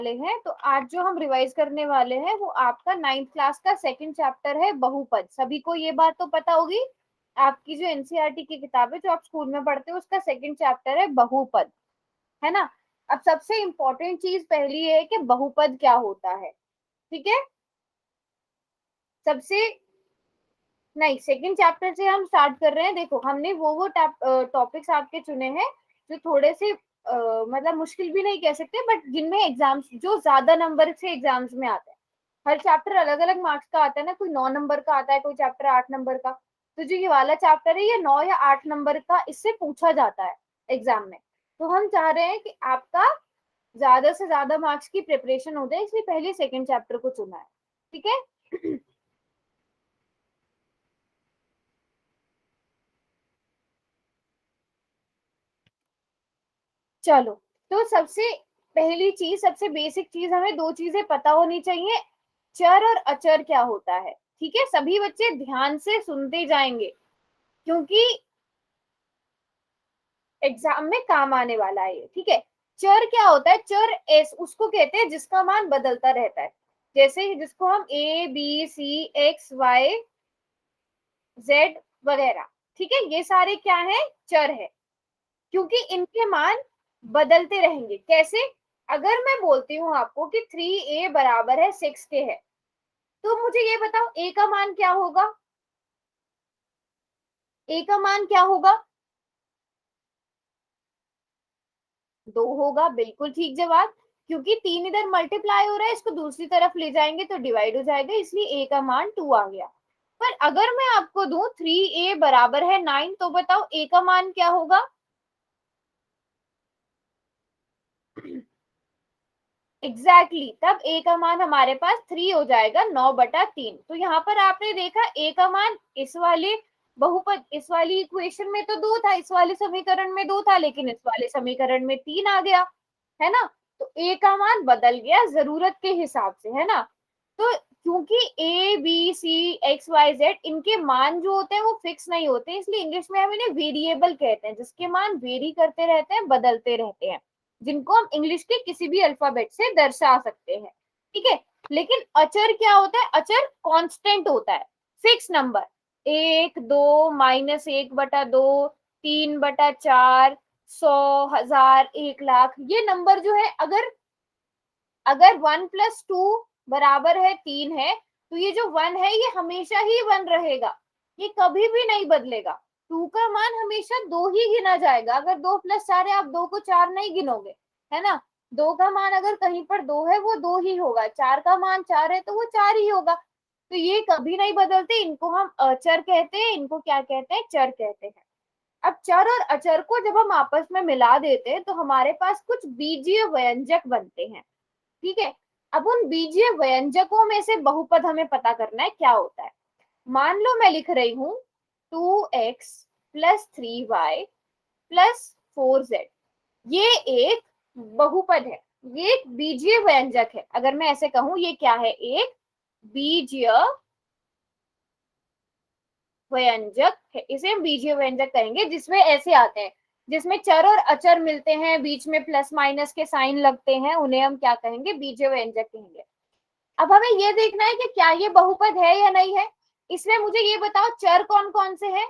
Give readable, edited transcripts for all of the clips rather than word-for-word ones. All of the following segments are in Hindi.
हैं। तो आज जो हम रिवाइज करने वाले हैं वो आपका 9th क्लास का सेकंड चैप्टर है बहुपद। सभी को ये बात तो पता होगी, आपकी जो एनसीईआरटी की किताब है जो आप स्कूल में पढ़ते हो उसका सेकंड चैप्टर है बहुपद, है ना। अब सबसे इंपॉर्टेंट चीज पहली है कि बहुपद क्या होता है, ठीक है। सबसे नहीं, सेकंड चैप्टर से हम स्टार्ट कर रहे हैं। देखो हमने वो टॉपिक्स आपके चुने हैं जो थोड़े से मतलब मुश्किल भी नहीं कह सकते, बट जिनमें एग्जाम्स जो ज्यादा नंबर से एग्जाम्स में आते हैं। हर चैप्टर अलग अलग मार्क्स का आता है ना, कोई 9 नंबर का आता है, कोई चैप्टर 8 नंबर का। तो जो ये वाला चैप्टर है ये 9 या 8 नंबर का इससे पूछा जाता है एग्जाम में। तो हम चाह रहे हैं कि आपका ज्यादा से ज्यादा मार्क्स की प्रिपरेशन हो जाए, इसलिए पहले सेकंड चैप्टर को चुना है, ठीक है। चलो, तो सबसे पहली चीज, सबसे बेसिक चीज, हमें दो चीजें पता होनी चाहिए। चर और अचर क्या होता है, ठीक है। सभी बच्चे ध्यान से सुनते जाएंगे क्योंकि एग्जाम में काम आने वाला है ये, ठीक है। चर क्या होता है? चर एस उसको कहते हैं जिसका मान बदलता रहता है, जैसे जिसको हम A B C X Y Z वगैरह, ठीक है। ये सारे क्या है? चर है, क्योंकि इनके मान बदलते रहेंगे। कैसे? अगर मैं बोलती हूँ आपको कि 3a बराबर है 6 के है, तो मुझे ये बताओ a का मान क्या होगा? a का मान क्या होगा? 2 होगा, बिल्कुल ठीक जवाब। क्योंकि 3 इधर मल्टीप्लाई हो रहा है, इसको दूसरी तरफ ले जाएंगे तो डिवाइड हो जाएगा, इसलिए a का मान 2 आ गया। पर अगर मैं आपको दूं 3a बराबर है 9, तो बताओ a का मान क्या होगा? एग्जैक्टली तब a का मान हमारे पास 3 हो जाएगा, 9/3। तो यहाँ पर आपने देखा a का मान इस वाले बहुपद, इस वाली इक्वेशन में तो 2 था, इस वाले समीकरण में 2 था, लेकिन इस वाले समीकरण में 3 आ गया, है ना। तो a का मान बदल गया जरूरत के हिसाब से, है ना। तो क्योंकि a b c x y z इनके मान जो होते हैं वो फिक्स नहीं होते, इसलिए इंग्लिश में हम इन्हें वेरिएबल कहते हैं, जिसके मान वेरी करते रहते हैं, बदलते रहते हैं, जिनको हम इंग्लिश के किसी भी अल्फाबेट से दर्शा सकते हैं, ठीक है। लेकिन अचर क्या होता है? अचर कांस्टेंट होता है, फिक्स नंबर। 1 2 -1/2 3/4 100 1000 1 लाख, ये नंबर जो है, अगर अगर 1 + 2 बराबर है 3 है, तो ये जो 1 है ये हमेशा ही 1 रहेगा, ये कभी भी नहीं बदलेगा। 2 का मान हमेशा 2 ही गिना जाएगा। अगर 2 + 4 है, आप 2 को 4 नहीं गिनोगे, है ना। 2 का मान अगर कहीं पर 2 है वो 2 ही होगा, 4 का मान 4 है तो वो 4 ही होगा। तो ये कभी नहीं बदलते, इनको हम अचर कहते हैं, इनको क्या कहते हैं? चर कहते हैं। अब चर और अचर को जब हम आपस में मिला देते हैं तो हमारे पास कुछ बीजीय व्यंजक बनते हैं, ठीक है। अब उन बीजीय व्यंजकों में से बहुपद हमें पता करना है क्या होता है। मान लो मैं लिख रही हूं 2x + 3y + 4z, ये एक बहुपद है, ये एक बीजीय व्यंजक है। अगर मैं ऐसे कहूं ये क्या है? एक बीजीय व्यंजक है, इसे हम बीजीय व्यंजक कहेंगे, जिसमें ऐसे आते हैं, जिसमें चर और अचर मिलते हैं, बीच में प्लस माइनस के साइन लगते हैं, उन्हें हम क्या कहेंगे? बीजीय व्यंजक कहेंगे। अब हमें ये देखना है कि क्या ये बहुपद है या नहीं है। इसमें मुझे ये बताओ चर कौन कौन से हैं?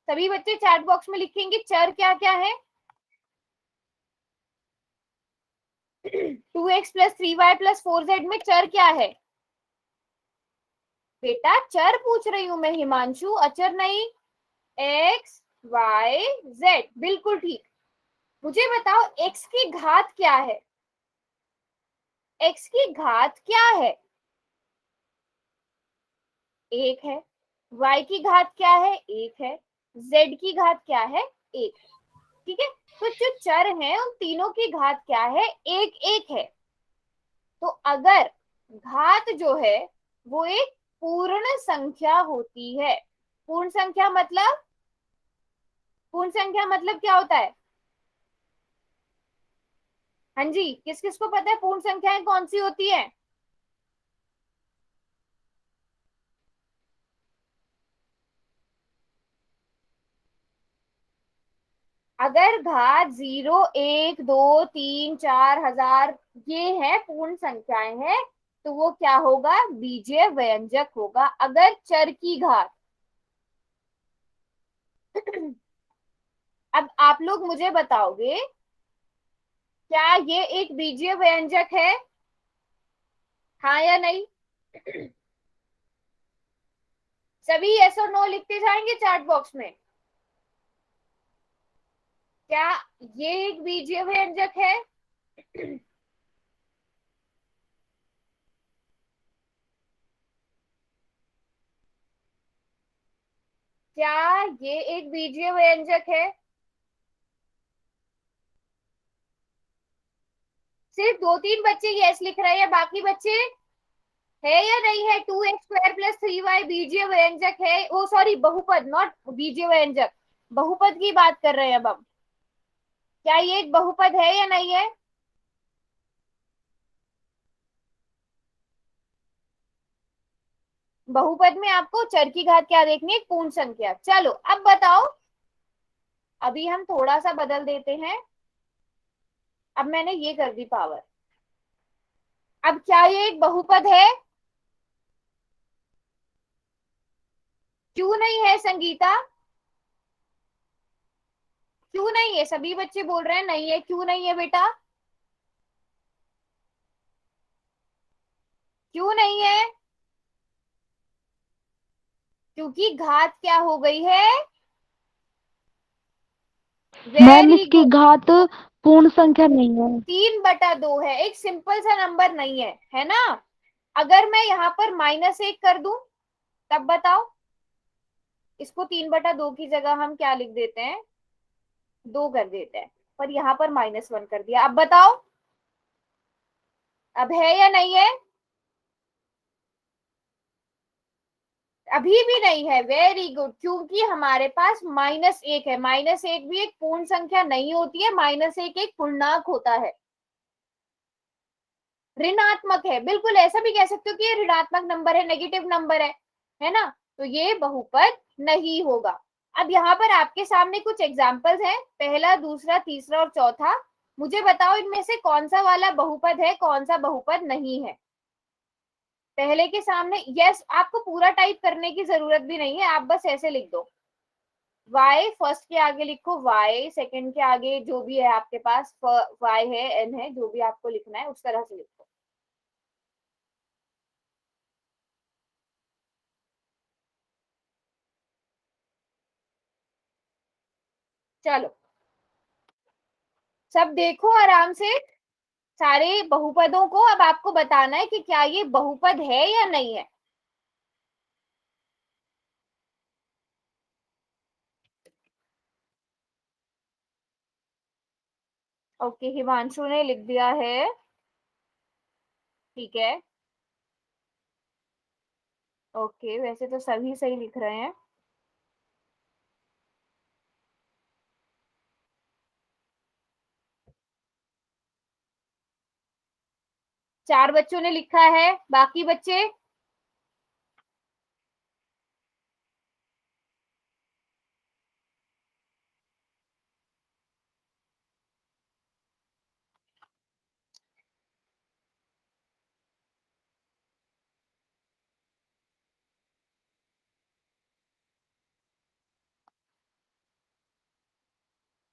सभी बच्चे चैट बॉक्स में लिखेंगे चर क्या क्या है। 2x + 3y + 4z में चर क्या है? बेटा चर पूछ रही हूं मैं हिमांशु, अचर नहीं। x y z, बिल्कुल ठीक। मुझे बताओ x की घात क्या है? x की घात क्या है? 1 है। y की घात क्या है? 1 है। z की घात क्या है? 1 है, ठीक है। तो जो चर हैं उन तीनों की घात क्या है? 1 1 है। तो अगर घात जो है वो एक पूर्ण संख्या होती है, पूर्ण संख्या मतलब, पूर्ण संख्या मतलब क्या होता है? हाँ जी, किस किस को पता है पूर्ण संख्याएं कौन सी होती है? अगर घात 0, 1, 2, 3, 4, हजार ये है पूर्ण संख्याएं हैं, तो वो क्या होगा, बीजीय व्यंजक होगा। अगर चर की घात अब आप लोग मुझे बताओगे, क्या ये एक बीजीय व्यंजक है, हाँ या नहीं? सभी यस और नो लिखते जाएंगे चैट बॉक्स में। क्या ये एक बीजीय व्यंजक है? क्या ये एक बीजीय व्यंजक है? सिर्फ 2-3 बच्चे यस लिख रहे हैं, बाकी बच्चे है या नहीं है? 2x² + 3y बीजीय व्यंजक है, ओ सॉरी बहुपद, नॉट बीजीय व्यंजक, बहुपद की बात कर रहे हैं अब हम। क्या ये एक बहुपद है या नहीं है? बहुपद में आपको चर की घात क्या देखनी है, पूर्ण संख्या। चलो अब बताओ, अभी हम थोड़ा सा बदल देते हैं। अब मैंने ये कर दी पावर। अब क्या ये एक बहुपद है? क्यों नहीं है संगीता? क्यों नहीं है? सभी बच्चे बोल रहे हैं नहीं है, क्यों नहीं है बेटा? क्यों नहीं है? क्योंकि घात क्या हो गई है? मैम वेरी इसकी गुड। घात पूर्ण संख्या नहीं है। 3/2 है, एक सिंपल सा नंबर नहीं है, है ना? अगर मैं यहाँ पर -1 कर दूं, तब बताओ, इसको 3/2 की जगह हम क्या लिख देते हैं, 2 कर देते हैं, पर यहाँ पर -1 कर दिया। अब बताओ, अब है या नहीं है? अभी भी नहीं है, वेरी गुड, क्योंकि हमारे पास -1 है। -1 भी एक पूर्ण संख्या नहीं होती है, -1 एक पूर्णांक होता है, ऋणात्मक है। बिल्कुल ऐसा भी कह सकते हो कि ये ऋणात्मक नंबर है, नेगेटिव नंबर है ना? तो ये बहुपद नहीं होगा। अब यहाँ पर आपके सामने कुछ एग्जाम्पल्स हैं, पहला, दूसरा, तीसरा और चौथा। मुझे बताओ इनमें से कौन सा वाला बहुपद है, कौन सा बहुपद नहीं है। पहले के सामने यस, आपको पूरा टाइप करने की जरूरत भी नहीं है, आप बस ऐसे लिख दो, y फर्स्ट के आगे लिखो, y सेकंड के आगे जो भी है आपके पास, y है, n है, जो भी आपको लिखना है उस तरह से लिखो। चलो सब देखो आराम से सारे बहुपदों को। अब आपको बताना है कि क्या ये बहुपद है या नहीं है। ओके, हिमांशु ने लिख दिया है, ठीक है। ओके, वैसे तो सभी सही लिख रहे हैं। चार बच्चों ने लिखा है, बाकी बच्चे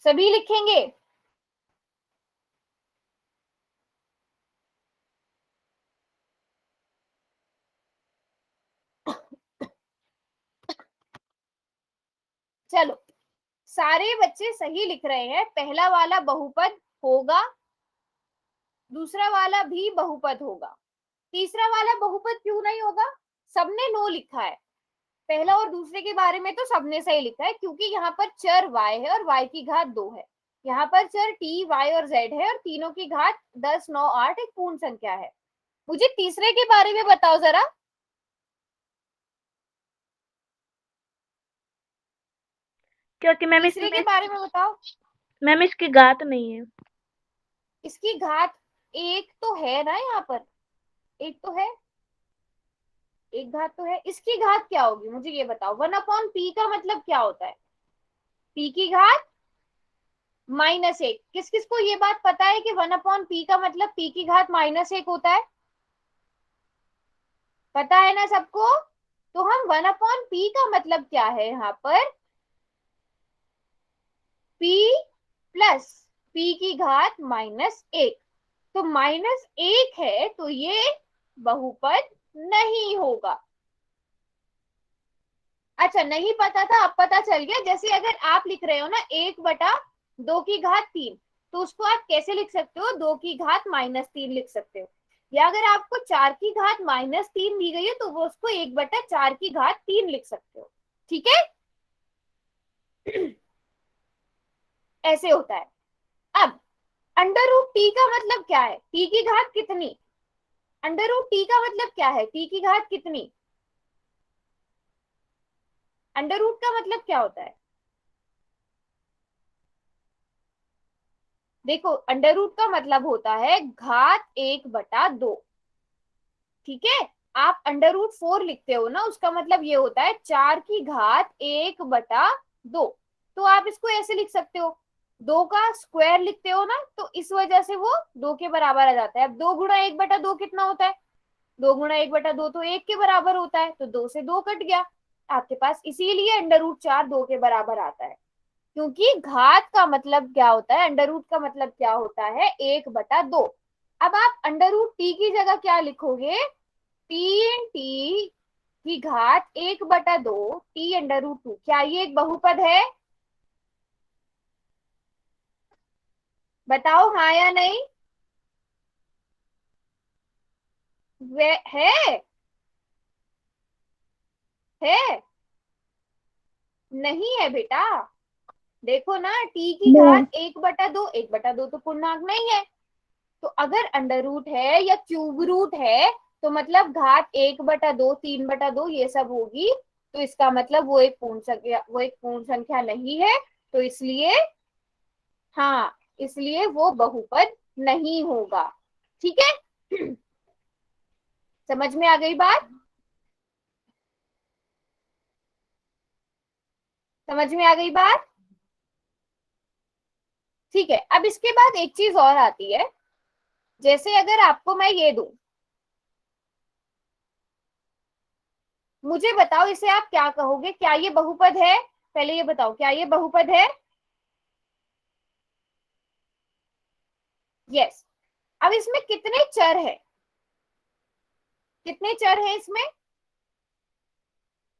सभी लिखेंगे? चलो सारे बच्चे सही लिख रहे हैं, पहला वाला बहुपद होगा, दूसरा वाला भी बहुपद होगा, तीसरा वाला बहुपद क्यों नहीं होगा? सबने नो लिखा है, पहला और दूसरे के बारे में तो सबने सही लिखा है, क्योंकि यहाँ पर चर y है और y की घात 2 है। यहाँ पर चर t, y और z है और तीनों की घात 10, 9, 8 एक पूर्ण संख्या है। मुझे तीसरे के बारे में बताओ जरा, क्योंकि मैम तीसरे के इसमें बारे में बताओ। मैम इसकी घात नहीं है। इसकी घात एक तो है ना, यहाँ पर एक तो है, एक घात तो है। इसकी घात क्या होगी मुझे ये बताओ, 1/p का मतलब क्या होता है? p की घात -1। किस किस को ये बात पता है कि 1/p का मतलब p की घात -1 होता है? पता है ना सबको? तो हम 1/p का मतलब क्या है यहाँ पर? p प्लस p की घात -1। तो -1 है तो ये बहुपद नहीं होगा। अच्छा, नहीं पता था, अब पता चल गया। जैसे अगर आप लिख रहे हो ना 1/2 की घात 3, तो उसको आप कैसे लिख सकते हो? 2 की घात -3 लिख सकते हो। या अगर आपको 4 की घात -3 दी गई है तो वो उसको 1/4 की घात 3 लिख सकते हो। ठीक है? ऐसे होता है। अब अंडर रूट टी का मतलब क्या है? टी की घात कितनी? अंडर रूट टी का मतलब क्या है? टी की घात कितनी? अंडर रूट का मतलब क्या होता है? देखो, अंडर रूट का मतलब होता है घात 1/2। ठीक है? आप अंडर रूट 4 लिखते हो ना, उसका मतलब ये होता है 4 की घात 1/2। तो आप इसको ऐसे लिख सकते हो, 2 का स्क्वायर लिखते हो ना, तो इस वजह से वो 2 के बराबर आ जाता है। अब 2 गुणा 1/2 कितना होता है? 2 गुणा 1/2 तो 1 के बराबर होता है, तो 2 से 2 कट गया आपके पास। इसीलिए अंडर रूट 4 2 के बराबर आता है। क्योंकि घात का मतलब क्या होता है, अंडर रूट का मतलब क्या होता है? 1/2। अब आप अंडर रूट टी की जगह क्या लिखोगे? 3t की घात 1/2 टी अंडर रूट 2। क्या ये एक बहुपद है? बताओ हाँ या नहीं। वे है नहीं है बेटा? देखो ना, टी की नो। घात 1/2, 1/2 तो पूर्णांक नहीं है। तो अगर अंडर रूट है या क्यूब रूट है तो मतलब घात 1/2, 3/2 ये सब होगी। तो इसका मतलब वो एक पूर्ण संख्या, वो एक पूर्ण संख्या नहीं है। तो इसलिए, हाँ, इसलिए वो बहुपद नहीं होगा। ठीक है? समझ में आ गई बात? समझ में आ गई बात? ठीक है। अब इसके बाद एक चीज और आती है। जैसे अगर आपको मैं ये दूं, मुझे बताओ इसे आप क्या कहोगे? क्या ये बहुपद है? पहले ये बताओ, क्या ये बहुपद है? यस। अब इसमें कितने चर है? कितने चर है इसमें?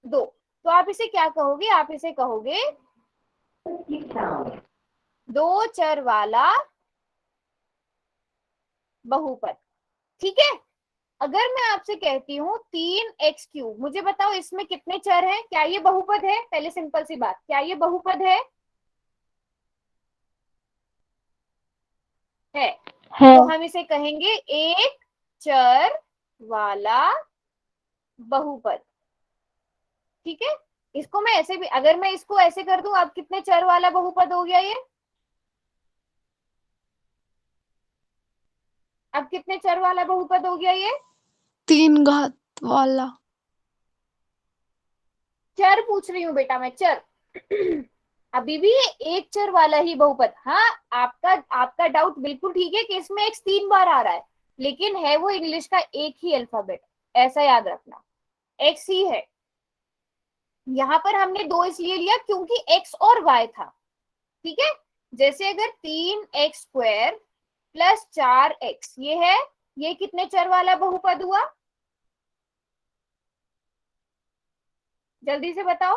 2। तो आप इसे क्या कहोगे? आप इसे कहोगे 2 चर वाला बहुपद। ठीक है? अगर मैं आपसे कहती हूँ 3x3, मुझे बताओ इसमें कितने चर हैं? क्या ये बहुपद है? पहले सिंपल सी बात, क्या ये बहुपद है? है। है। तो हम इसे कहेंगे एक चर वाला बहुपद। ठीक है? इसको मैं ऐसे भी, अगर मैं इसको ऐसे कर दूं, अब कितने चर वाला बहुपद हो गया ये? अब कितने चर वाला बहुपद हो गया ये? 3 घात वाला। चर पूछ रही हूँ बेटा मैं, चर। अभी भी ये एक चर वाला ही बहुपद। हाँ, आपका आपका डाउट बिल्कुल ठीक है कि इसमें x 3 बार आ रहा है, लेकिन है वो इंग्लिश का एक ही अल्फाबेट। ऐसा याद रखना, x ही है। यहाँ पर हमने 2 इसलिए लिया क्योंकि x और y था। ठीक है? जैसे अगर 3x² प्लस 4x ये है, ये कितने चर वाला बहुपद हुआ? जल्दी से बताओ।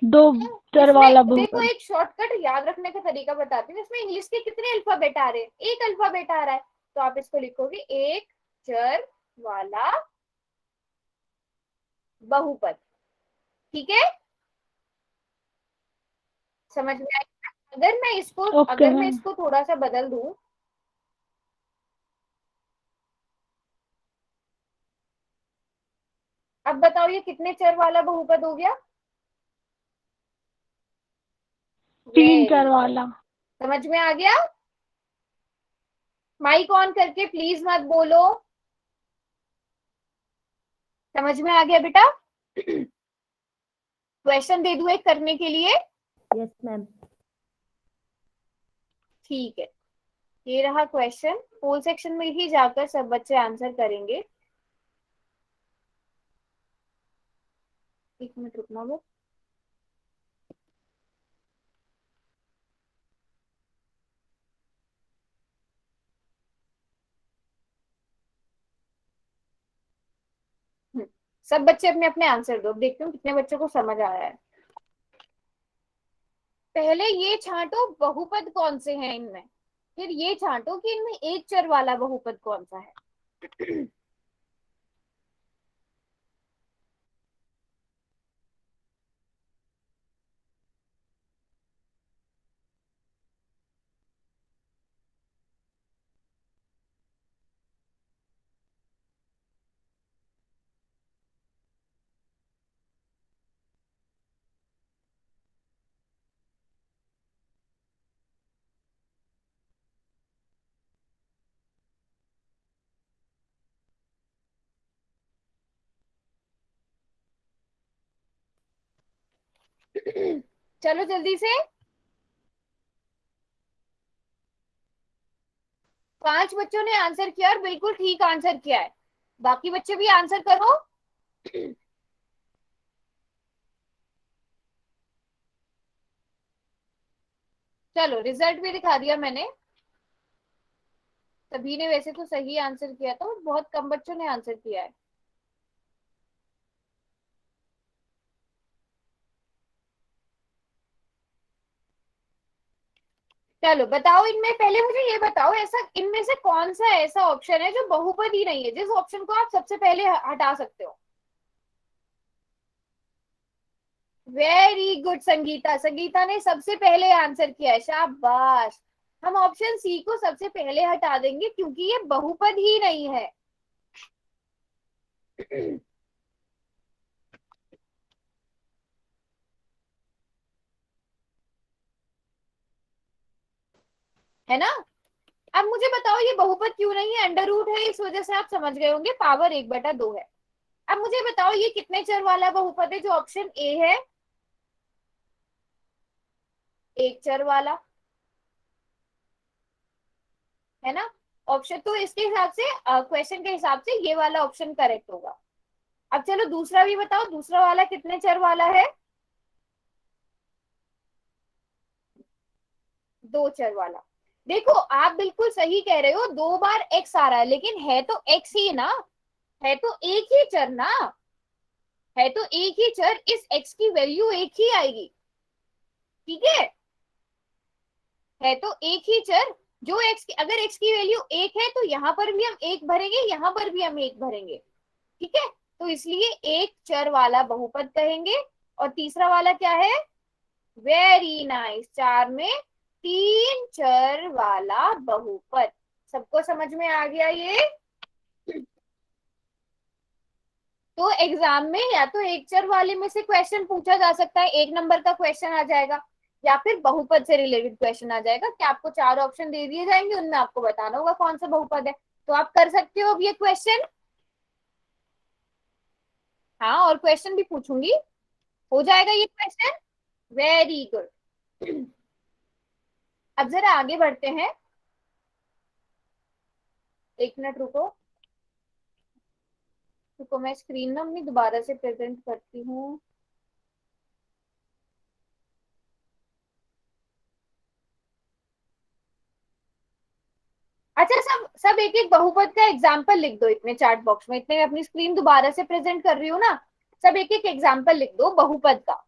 2 चर इसमें वाला देखो, बहुपद। एक शॉर्टकट याद रखने का तरीका बताती हूँ। इसमें इंग्लिश के कितने अल्फाबेट आ रहे हैं? एक अल्फाबेट आ रहा है। तो आप इसको लिखोगे एक चर वाला बहुपद। ठीक है? समझ में आया? अगर मैं इसको, ओके अगर मैं मैम। इसको थोड़ा सा बदल दूं, अब बताओ ये कितने चर वाला बहुपद हो गया? 3 वेरी चर गुड। वाला। समझ में आ गया? माइक ऑन करके प्लीज मत बोलो। समझ में आ गया बेटा? क्वेश्चन दे दूं एक करने के लिए? Yes ma'am. ठीक है, ये रहा क्वेश्चन। पोल सेक्शन में ही जाकर सब बच्चे आंसर करेंगे। एक मिनट रुकना वो। सब बच्चे अपने अपने आंसर दो, देखते हूँ कितने बच्चों को समझ आया है। पहले ये छांटो बहुपद कौन से हैं इनमें, फिर ये छांटो कि इनमें एक चर वाला बहुपद कौन सा है। चलो जल्दी से। 5 बच्चों ने आंसर किया और बिल्कुल ठीक आंसर किया है। बाकी बच्चे भी आंसर करो। चलो रिजल्ट भी दिखा दिया मैंने। सभी ने वैसे तो सही आंसर किया था, बहुत कम बच्चों ने आंसर किया है। चलो बताओ, इनमें पहले मुझे ये बताओ, ऐसा इनमें से कौन सा ऐसा ऑप्शन है जो बहुपद ही नहीं है, जिस ऑप्शन को आप सबसे पहले हटा सकते हो? वेरी गुड संगीता, संगीता ने सबसे पहले आंसर किया है, शाबाश। हम ऑप्शन सी को सबसे पहले हटा देंगे क्योंकि ये बहुपद ही नहीं है। है ना? अब मुझे बताओ ये बहुपद क्यों नहीं है? अंडर रूट है, इस वजह से आप समझ गए होंगे, पावर 1/2 है। अब मुझे बताओ ये कितने चर वाला बहुपद है जो ऑप्शन ए है? एक चर वाला, है ना? ऑप्शन तो इसके हिसाब से, क्वेश्चन के हिसाब से ये वाला ऑप्शन करेक्ट होगा। अब चलो दूसरा भी बताओ, दूसरा वाला कितने चर वाला है? 2 चर वाला। देखो आप बिल्कुल सही कह रहे हो, 2 बार एक्स आ रहा है, लेकिन है तो एक्स ही ना, है तो एक ही चर ना, है तो एक ही चर, इस एक्स की वैल्यू एक ही आएगी। ठीक है तो एक ही चर, जो एक्स की, अगर एक्स की वैल्यू एक है तो यहाँ पर भी हम एक भरेंगे, यहाँ पर भी हम एक भरेंगे। ठीक है, तो इसलिए एक चर वाला बहुपद कहेंगे। और तीसरा वाला क्या है? वेरी नाइस, 4 में 3 चर वाला बहुपद। सबको समझ में आ गया ये? तो एग्जाम में या तो एक चर वाले में से क्वेश्चन पूछा जा सकता है, 1 नंबर का क्वेश्चन आ जाएगा, या फिर बहुपद से रिलेटेड क्वेश्चन आ जाएगा कि आपको 4 ऑप्शन दे दिए जाएंगे, उनमें आपको बताना होगा कौन सा बहुपद है। तो आप कर सकते हो अब ये क्वेश्चन। हाँ, और क्वेश्चन भी पूछूंगी, हो जाएगा ये क्वेश्चन। Very good. अब जरा आगे बढ़ते हैं, एक मिनट रुको। रुको, मैं स्क्रीन ना अपनी दोबारा से प्रेजेंट करती हूँ। अच्छा, सब सब एक एक बहुपद का एग्जाम्पल लिख दो इतने चैट बॉक्स में, इतने अपनी स्क्रीन दोबारा से प्रेजेंट कर रही हूँ ना। सब एक एक एग्जाम्पल लिख दो बहुपद का,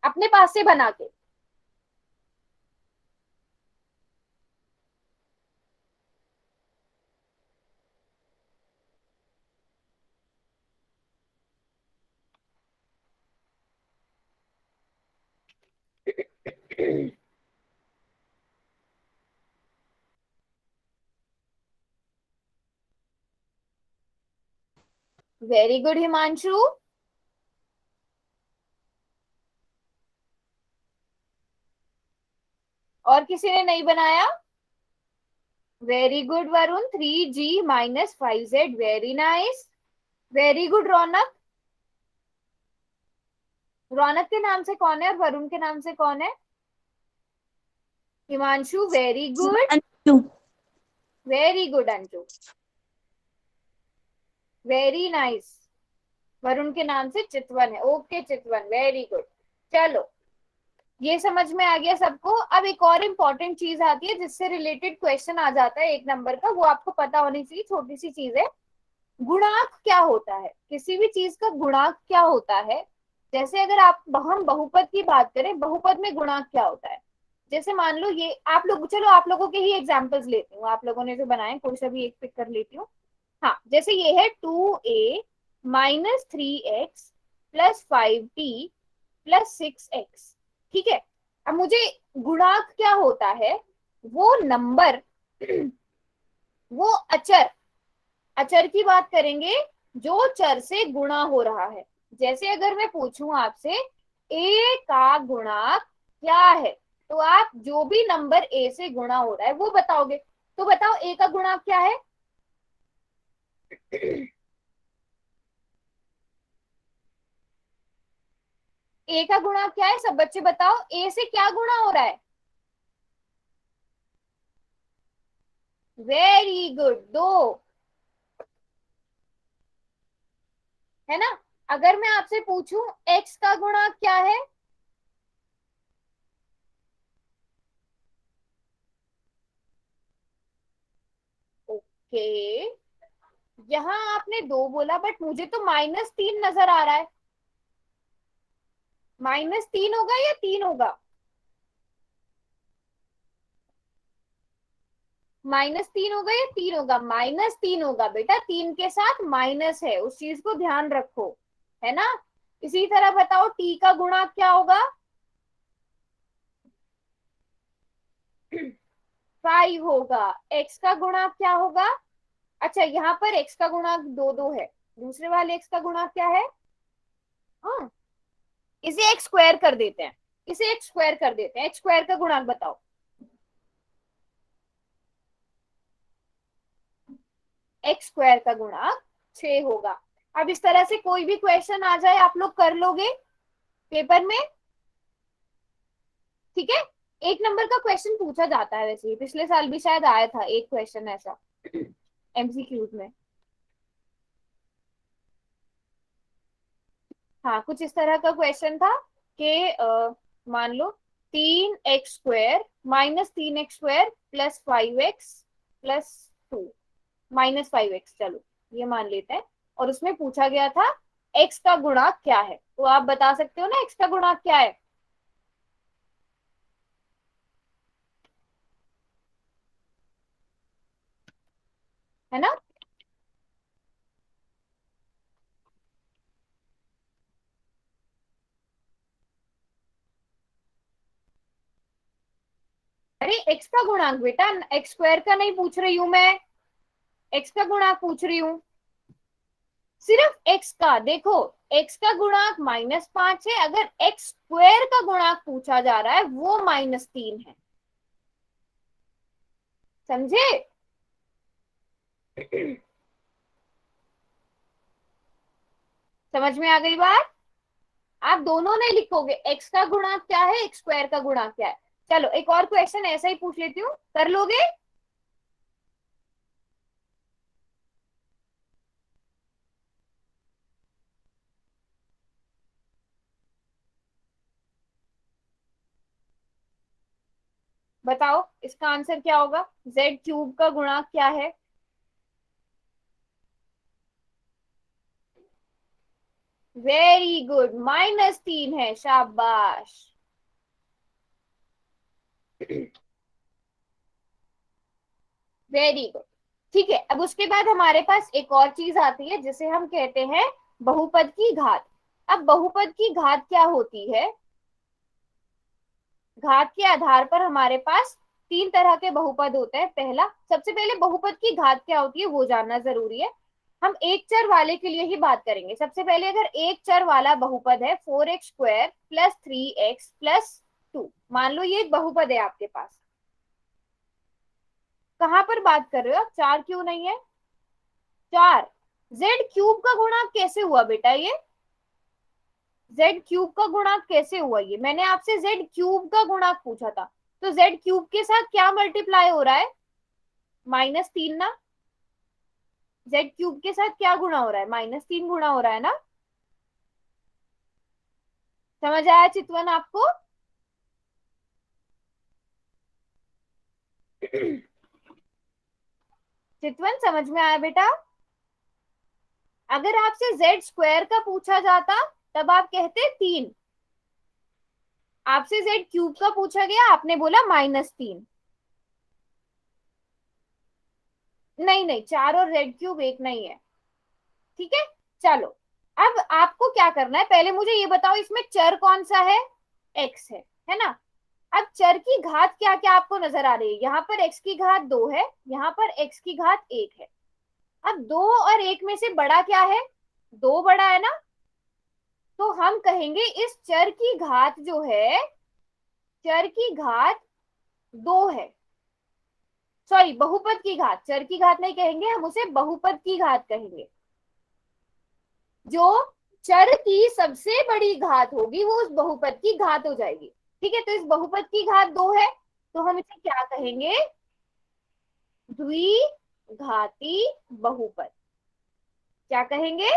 अपने पास से बना के। Very good Himanshu. और किसी ने नहीं बनाया? Very good Varun, 3g - 5z, very nice. Very good Raunak. Raunak के नाम से कौन है और वरुण के नाम से कौन है? Himanshu, very good, Anshu. Very good Anshu, very nice. Varun के नाम से चितवन है, ओके चितवन, वेरी गुड। चलो, ये समझ में आ गया सबको। अब एक और इम्पोर्टेंट चीज आती है जिससे रिलेटेड क्वेश्चन आ जाता है 1 नंबर का, वो आपको पता होनी चाहिए, छोटी सी चीज है। गुणांक क्या होता है? किसी भी चीज का गुणांक क्या होता है? जैसे अगर हम बहुपद की बात करें, बहुपद में गुणांक क्या होता है? जैसे मान लो ये आप लोग, चलो आप लोगों के ही एग्जाम्पल्स लेती हूँ, आप लोगों ने जो बनाए कोई सा भी एक पिक कर लेती हूँ। हाँ, जैसे ये है 2a minus 3x plus 5t plus 6x। ठीक है, अब मुझे गुणांक क्या होता है, वो नंबर वो अचर, अचर की बात करेंगे जो चर से गुणा हो रहा है। जैसे अगर मैं पूछूं आपसे a का गुणांक क्या है, तो आप जो भी नंबर a से गुणा हो रहा है वो बताओगे। तो बताओ a का गुणांक क्या है? a का गुणांक क्या है? सब बच्चे बताओ, a से क्या गुणा हो रहा है? वेरी गुड, 2, है ना। अगर मैं आपसे पूछूं x का गुणांक क्या है? ओके, यहाँ आपने 2 बोला बट मुझे तो -3 नजर आ रहा है। -3 होगा या 3 होगा? -3 होगा या 3 होगा? -3 होगा बेटा, 3 के साथ माइनस है, उस चीज को ध्यान रखो, है ना। इसी तरह बताओ t का गुणांक क्या होगा? 5 होगा। x का गुणांक क्या होगा? अच्छा, यहाँ पर x का गुणांक 2 है, दूसरे वाले x का गुणांक क्या है? हाँ, इसे x स्क्वायर कर देते हैं, इसे x स्क्वायर कर देते हैं, x स्क्वायर का गुणांक बताओ। x स्क्वायर का गुणांक 6 होगा। अब इस तरह से कोई भी क्वेश्चन आ जाए आप लोग कर लोगे पेपर में, ठीक है। 1 नंबर का क्वेश्चन पूछा जाता है, वैसे ही पिछले साल भी शायद आया था एक क्वेश्चन ऐसा एमसीक्यूज में। हाँ, कुछ इस तरह का क्वेश्चन था कि मान लो 3x² -3x² plus 5x plus 2 -5x, चलो ये मान लेते हैं। और उसमें पूछा गया था x का गुणांक क्या है, तो आप बता सकते हो ना x का गुणांक क्या है? है ना। अरे x का गुणांक बेटा, x स्क्वायर का नहीं पूछ रही हूं मैं, x का गुणांक पूछ रही हूँ, सिर्फ x का। देखो, x का गुणांक -5 है, अगर x स्क्वायर का गुणांक पूछा जा रहा है वो -3 है, समझे? समझ में आ गई बात? आप दोनों नहीं लिखोगे, x का गुणांक क्या है, x स्क्वायर का गुणांक क्या है। चलो एक और क्वेश्चन ऐसा ही पूछ लेती हूँ, कर लोगे? बताओ इसका आंसर क्या होगा, z³ का गुणांक क्या है? वेरी गुड, -3 है, शाबाश। Very good. ठीक है, अब उसके बाद हमारे पास एक और चीज आती है जिसे हम कहते हैं बहुपद की घात। अब बहुपद की घात क्या होती है? घात के आधार पर हमारे पास 3 तरह के बहुपद होते हैं। पहला, सबसे पहले बहुपद की घात क्या होती है वो जानना जरूरी है। हम एक चर वाले के लिए ही बात करेंगे। सबसे पहले अगर एक चर वाला बहुपद है 4x² प्लस 3x प्लस 2, मान लो ये एक बहुपद है आपके पास। कहां पर बात कर रहे हो आप, 4 क्यों नहीं है? 4। z³ का गुणांक कैसे हुआ बेटा ये? जेड क्यूब का गुणांक कैसे हुआ? ये मैंने आपसे जेड क्यूब का गुणांक पूछा था, तो जेड क्यूब के साथ क्या मल्टीप्लाई हो रहा है? -3 ना। जेड क्यूब के साथ क्या गुणा हो रहा है? -3 गुणा हो रहा है ना। समझ आया चितवन आपको? चितवन समझ में आया बेटा? अगर आपसे जेड स्क्वायर का पूछा जाता तब आप कहते 3। आपसे जेड क्यूब का पूछा गया, आपने बोला -3। नहीं नहीं, 4 और जेड क्यूब एक नहीं है। ठीक है, चलो अब आपको क्या करना है, पहले मुझे ये बताओ इसमें चर कौन सा है? एक्स है ना। अब चर की घात क्या क्या आपको नजर आ रही है? यहाँ पर x की घात 2 है, यहाँ पर x की घात 1 है। अब 2 और 1 में से बड़ा क्या है? 2 बड़ा है ना। तो हम कहेंगे इस चर की घात जो है, चर की घात 2 है। सॉरी, बहुपद की घात, चर की घात नहीं कहेंगे, हम उसे बहुपद की घात कहेंगे। जो चर की सबसे बड़ी घात होगी वो उस बहुपद की घात हो जाएगी। ठीक है, तो इस बहुपद की घात 2 है, तो हम इसे क्या कहेंगे? द्विघाती बहुपद। क्या कहेंगे?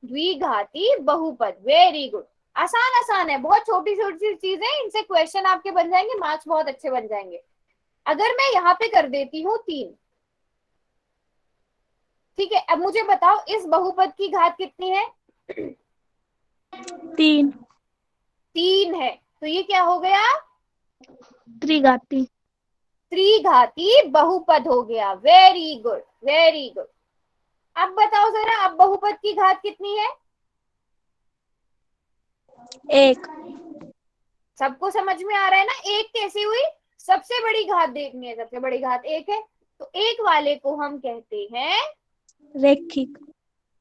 द्विघाती बहुपद। Very good. आसान आसान है, बहुत छोटी छोटी चीजें, इनसे क्वेश्चन आपके बन जाएंगे, मार्क्स बहुत अच्छे बन जाएंगे। अगर मैं यहाँ पे कर देती हूँ 3, ठीक है, अब मुझे बताओ इस बहुपद की घात कितनी है? 3 3 है, तो ये क्या हो गया? त्रिघाती। त्रिघाती बहुपद हो गया। Very good, very good. अब बताओ जरा, अब बहुपद की घात कितनी है? 1 सबको समझ में आ रहा है ना? एक कैसी हुई? सबसे बड़ी घात देखनी है, सबसे बड़ी घात 1 है, तो एक वाले को हम कहते हैं रैखिक।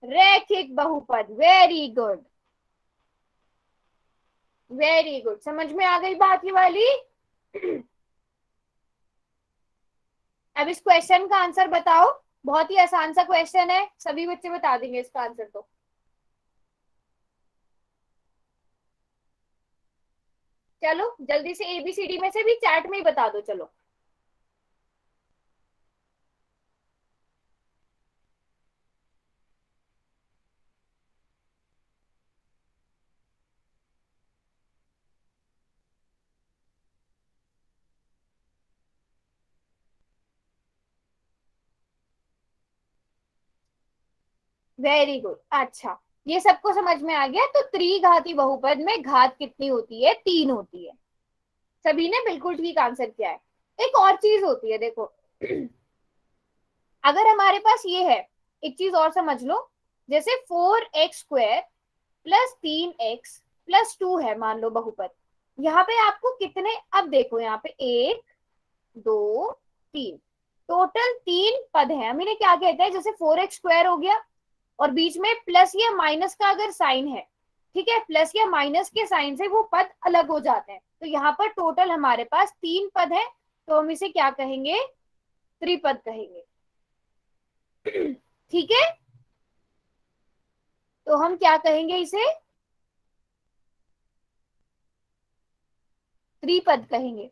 रैखिक बहुपद। Very good, very good. समझ में आ गई बात ये वाली? अब इस क्वेश्चन का आंसर बताओ। बहुत ही आसान सा क्वेश्चन है, सभी बच्चे बता देंगे इसका आंसर। तो चलो जल्दी से ABCD में से भी चैट में ही बता दो, चलो। Very good. अच्छा, ये सबको समझ में आ गया। तो त्रिघाती बहुपद में घात कितनी होती है? 3 होती है। सभी ने बिल्कुल ठीक आंसर किया है। एक और चीज होती है, देखो। अगर हमारे पास ये है, एक चीज और समझ लो, जैसे 4x² + 3x + 2 है, मान लो बहुपद। यहाँ पे आपको कितने, अब देखो यहाँ पे 1 2 3, टोटल 3 पद हैं। हम इन्हें क्या कहते हैं? जैसे 4x² हो गया और बीच में प्लस या माइनस का अगर साइन है, ठीक है, प्लस या माइनस के साइन से वो पद अलग हो जाते हैं। तो यहाँ पर टोटल हमारे पास 3 पद है, तो हम इसे क्या कहेंगे? त्रिपद कहेंगे। ठीक है, तो हम क्या कहेंगे? इसे त्रिपद कहेंगे।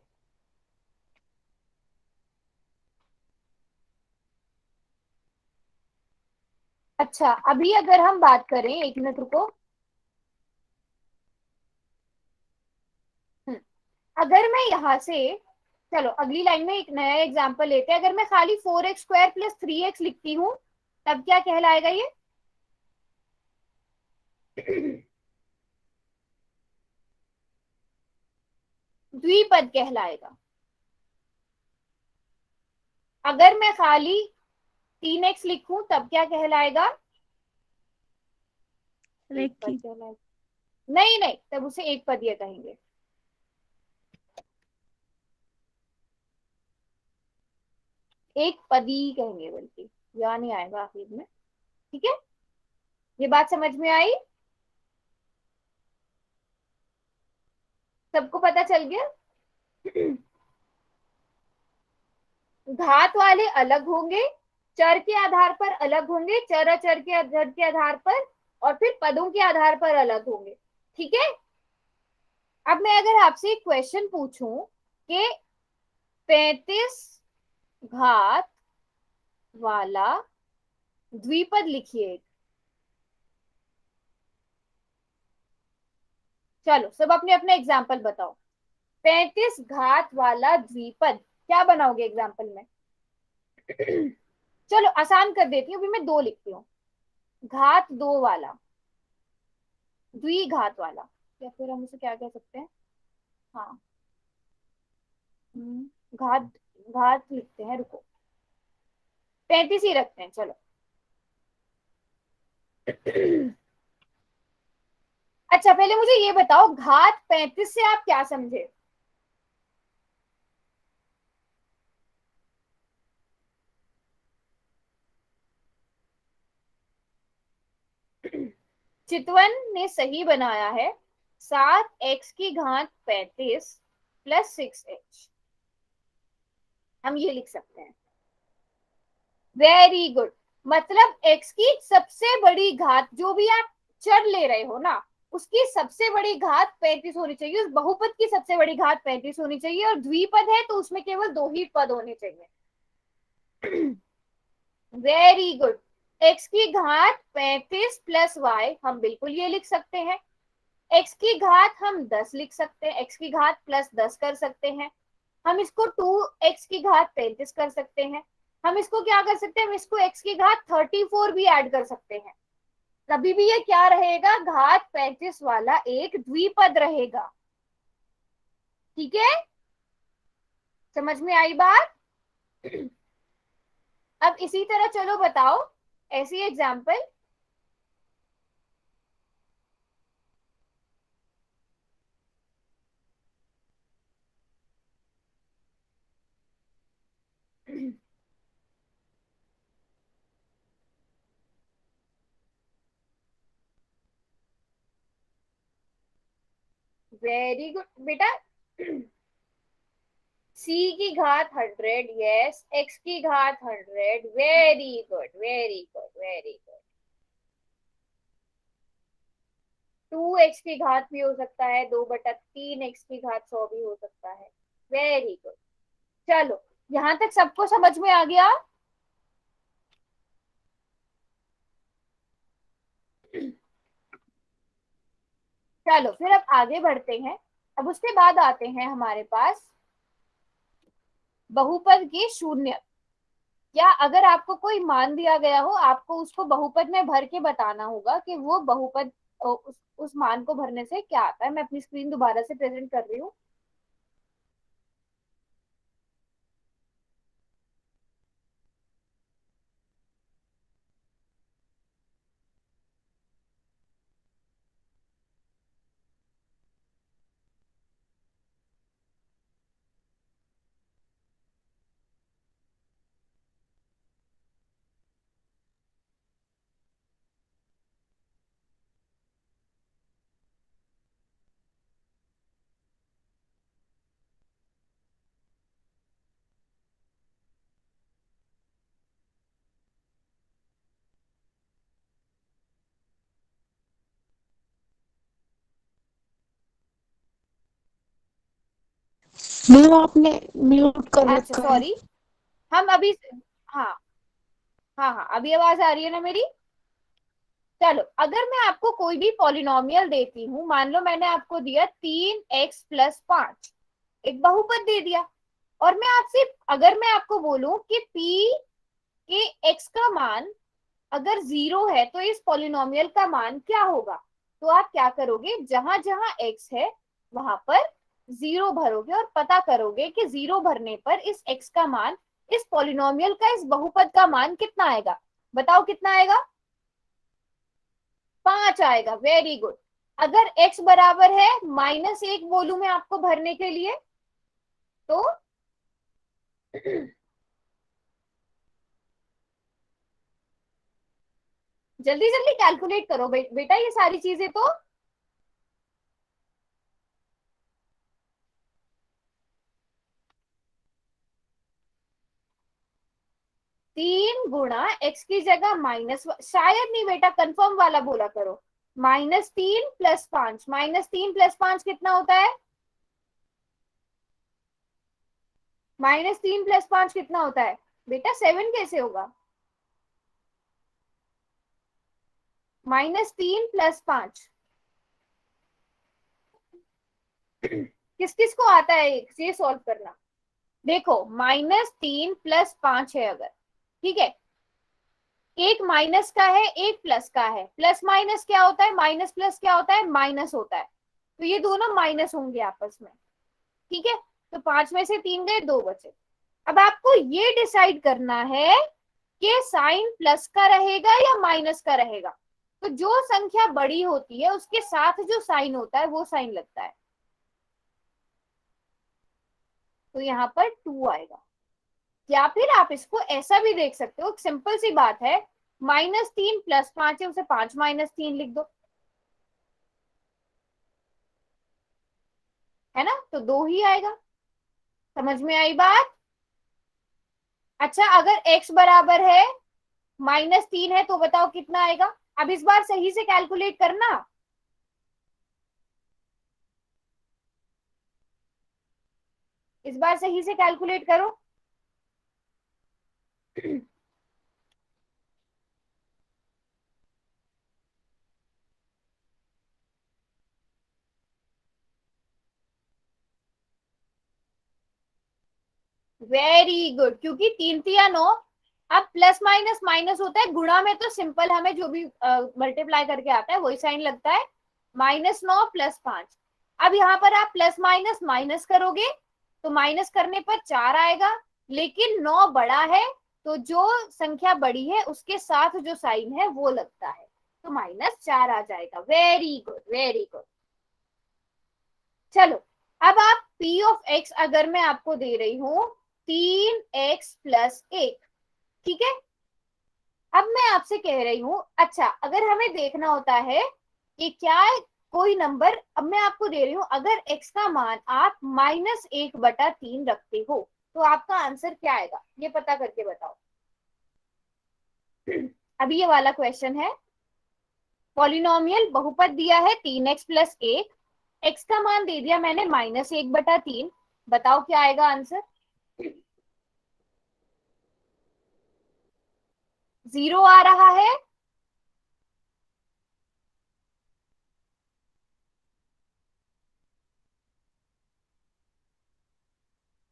अच्छा, अभी अगर हम बात करें, 1 मिनट रुको। अगर मैं यहाँ से, चलो अगली लाइन में एक नया एग्जांपल लेते हैं। अगर मैं खाली 4x² + 3x लिखती हूँ, तब क्या कहलाएगा ये? द्विपद कहलाएगा। अगर मैं खाली 3x लिखूं, तब क्या कहलाएगा? एक पद रैखिक। कहलाएगा। नहीं नहीं, तब उसे एक पदीय कहेंगे। एक पदी कहेंगे, बल्कि या नहीं आएगा आखिर में। ठीक है, ये बात समझ में आई? सबको पता चल गया? घात वाले अलग होंगे, चर के आधार पर अलग होंगे, चर अचर के आधार पर, और फिर पदों के आधार पर अलग होंगे। ठीक है। अब मैं अगर आपसे एक क्वेश्चन पूछूं कि 35 घात वाला द्विपद लिखिए। चलो सब अपने अपने एग्जाम्पल बताओ। 35 घात वाला द्विपद क्या बनाओगे एग्जाम्पल में? चलो आसान कर देती हूँ, अभी मैं दो लिखती हूँ। घात दो वाला, द्विघात वाला, या फिर हम उसे क्या कह सकते हैं? हाँ, घात, घात लिखते हैं, रुको 35 ही रखते हैं चलो। अच्छा पहले मुझे ये बताओ, घात 35 से आप क्या समझे? चितवन ने सही बनाया है, 7x की घात 35 प्लस 6h, हम ये लिख सकते हैं। Very good. मतलब x की सबसे बड़ी घात, जो भी आप चर ले रहे हो ना, उसकी सबसे बड़ी घात 35 होनी चाहिए, उस बहुपद की सबसे बड़ी घात 35 होनी चाहिए, और द्विपद है तो उसमें केवल दो ही पद होने चाहिए। Very good. x की घात 35 प्लस y, हम बिल्कुल ये लिख सकते हैं। x की घात हम 10 लिख सकते हैं, x की घात प्लस 10 कर सकते हैं। हम इसको 2x की घात 35 कर सकते हैं। हम इसको क्या कर सकते हैं, हम इसको x की घात 34 भी ऐड कर सकते हैं। तभी भी ये क्या रहेगा, घात 35 वाला एक द्विपद रहेगा। ठीक है, समझ में आई बात? अब इसी तरह चलो बताओ ऐसी एग्जाम्पल। वेरी गुड बेटा। c की घात 100, यस, x की घात 100, very good very good very good. 2x की घात भी हो सकता है, 2/3 x की घात 100 भी हो सकता है। Very good. चलो यहां तक सबको समझ में आ गया? चलो फिर अब आगे बढ़ते हैं। अब उसके बाद आते हैं हमारे पास बहुपद के शून्य। या अगर आपको कोई मान दिया गया हो, आपको उसको बहुपद में भर के बताना होगा कि वो बहुपद उस मान को भरने से क्या आता है। मैं अपनी स्क्रीन दोबारा से प्रेजेंट कर रही हूँ। मैम आपने म्यूट कर अच्छा रखा है। सॉरी, हम अभी, हाँ हाँ हाँ, अभी आवाज आ रही है ना मेरी? चलो अगर मैं आपको कोई भी पॉलिनोमियल देती हूँ, मान लो मैंने आपको दिया 3x+5, एक बहुपद दे दिया, और मैं आपसे, अगर मैं आपको बोलूं कि p के x का मान अगर 0 है तो इस पॉलिनोमियल का मान क्या होगा? तो आप क्या करोगे, जहां जहां x है वहां पर 0 भरोगे और पता करोगे कि 0 भरने पर इस x का मान, इस पॉलिनोमियल का, इस बहुपद का मान कितना आएगा? बताओ कितना आएगा? 5 आएगा। Very good. अगर x बराबर है -1 बोलूं मैं आपको भरने के लिए, तो जल्दी जल्दी कैलकुलेट करो बेटा ये सारी चीजें तो। 3 गुणा x की जगह -, शायद नहीं बेटा, कंफर्म वाला बोला करो। -3 + 5, -3 + 5 कितना होता है? -3 + 5 कितना होता है बेटा? 7 कैसे होगा? -3 + 5 किस किस को आता है ये सॉल्व करना? देखो, -3 + 5 है अगर, ठीक है, एक माइनस का है एक प्लस का है, प्लस माइनस क्या होता है? माइनस प्लस क्या होता है? माइनस होता है। तो ये दोनों माइनस होंगे आपस में, ठीक है। तो 5 में से 3 गए, 2 बचे। अब आपको ये डिसाइड करना है कि साइन प्लस का रहेगा या माइनस का रहेगा। तो जो संख्या बड़ी होती है उसके साथ जो साइन होता है वो साइन लगता है। तो यहाँ पर 2 आएगा। या फिर आप इसको ऐसा भी देख सकते हो, सिंपल सी बात है, -3 + 5 है, उसे 5 - 3 लिख दो, है ना, तो 2 ही आएगा। समझ में आई बात? अच्छा, अगर x बराबर है -3 है तो बताओ कितना आएगा? अब इस बार सही से कैलकुलेट करना। इस बार सही से कैलकुलेट करो। वेरी गुड, क्योंकि 3 तिया 9। अब प्लस माइनस माइनस होता है, गुणा में तो सिंपल हमें जो भी मल्टीप्लाई करके आता है वही साइन लगता है। -9 + 5। अब यहाँ पर आप प्लस माइनस माइनस करोगे तो माइनस करने पर 4 आएगा, लेकिन 9 बड़ा है तो जो संख्या बड़ी है उसके साथ जो साइन है वो लगता है, तो -4 आ जाएगा। Very good, very good. चलो, अब आप p(x) अगर मैं आपको दे रही हूं 3x + 1, ठीक है। अब मैं आपसे कह रही हूं, अच्छा अगर हमें देखना होता है कि क्या कोई नंबर, अब मैं आपको दे रही हूं अगर x का मान आप -1/3 रखते हो तो आपका आंसर क्या आएगा, ये पता करके बताओ। अभी ये वाला क्वेश्चन है, पॉलिनोमियल बहुपद दिया है 3x + 1, x का मान दे दिया मैंने -1/3, बताओ क्या आएगा आंसर? 0 आ रहा है।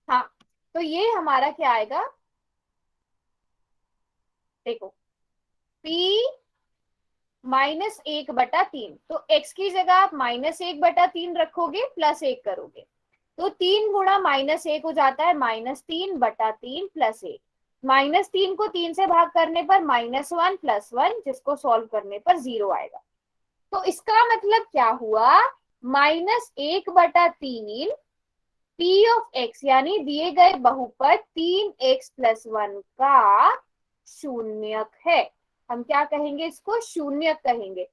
हाँ, तो ये हमारा क्या आएगा? देखो, p -1/3, तो x की जगह आप -1/3 रखोगे, +1 करोगे, तो 3 गुणा -1 हो जाता है -3/3 + 1। -3 को 3 से भाग करने पर -1 + 1, जिसको सॉल्व करने पर 0 आएगा। तो इसका मतलब क्या हुआ? -1/3 p(x) यानी दिए गए बहुपद 3x + 1 का शून्यक है। हम क्या कहेंगे इसको? शून्यक कहेंगे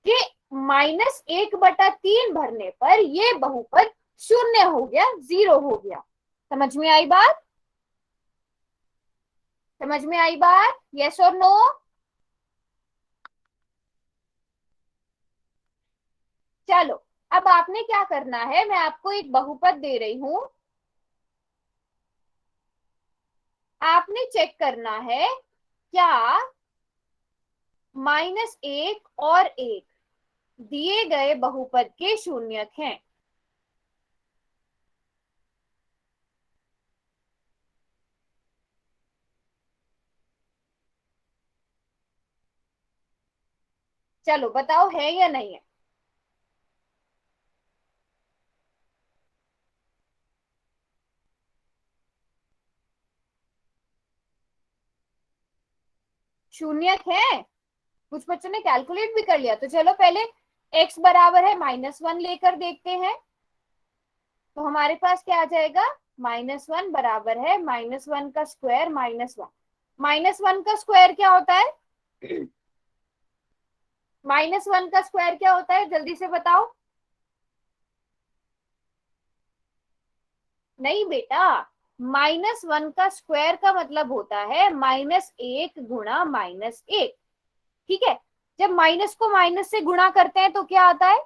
कि -1/3 भरने पर ये बहुपद शून्य हो गया, 0 हो गया। समझ में आई बात? समझ में आई बात? यस और नो? चलो, अब आपने क्या करना है, मैं आपको एक बहुपद दे रही हूं, आपने चेक करना है क्या -1 और 1 दिए गए बहुपद के शून्यक हैं। चलो बताओ, है या नहीं है? शून्यक है। कुछ बच्चों ने कैलकुलेट भी कर लिया, तो चलो पहले x बराबर है -1 लेकर देखते हैं। तो हमारे पास क्या आ जाएगा? -1 बराबर है -1 का स्क्वायर -1। -1 का स्क्वायर क्या होता है? -1 का स्क्वायर क्या होता है, जल्दी से बताओ। नहीं बेटा, -1 का स्क्वायर का मतलब होता है -1 गुणा -1, ठीक है। जब माइनस को माइनस से गुणा करते हैं तो क्या आता है?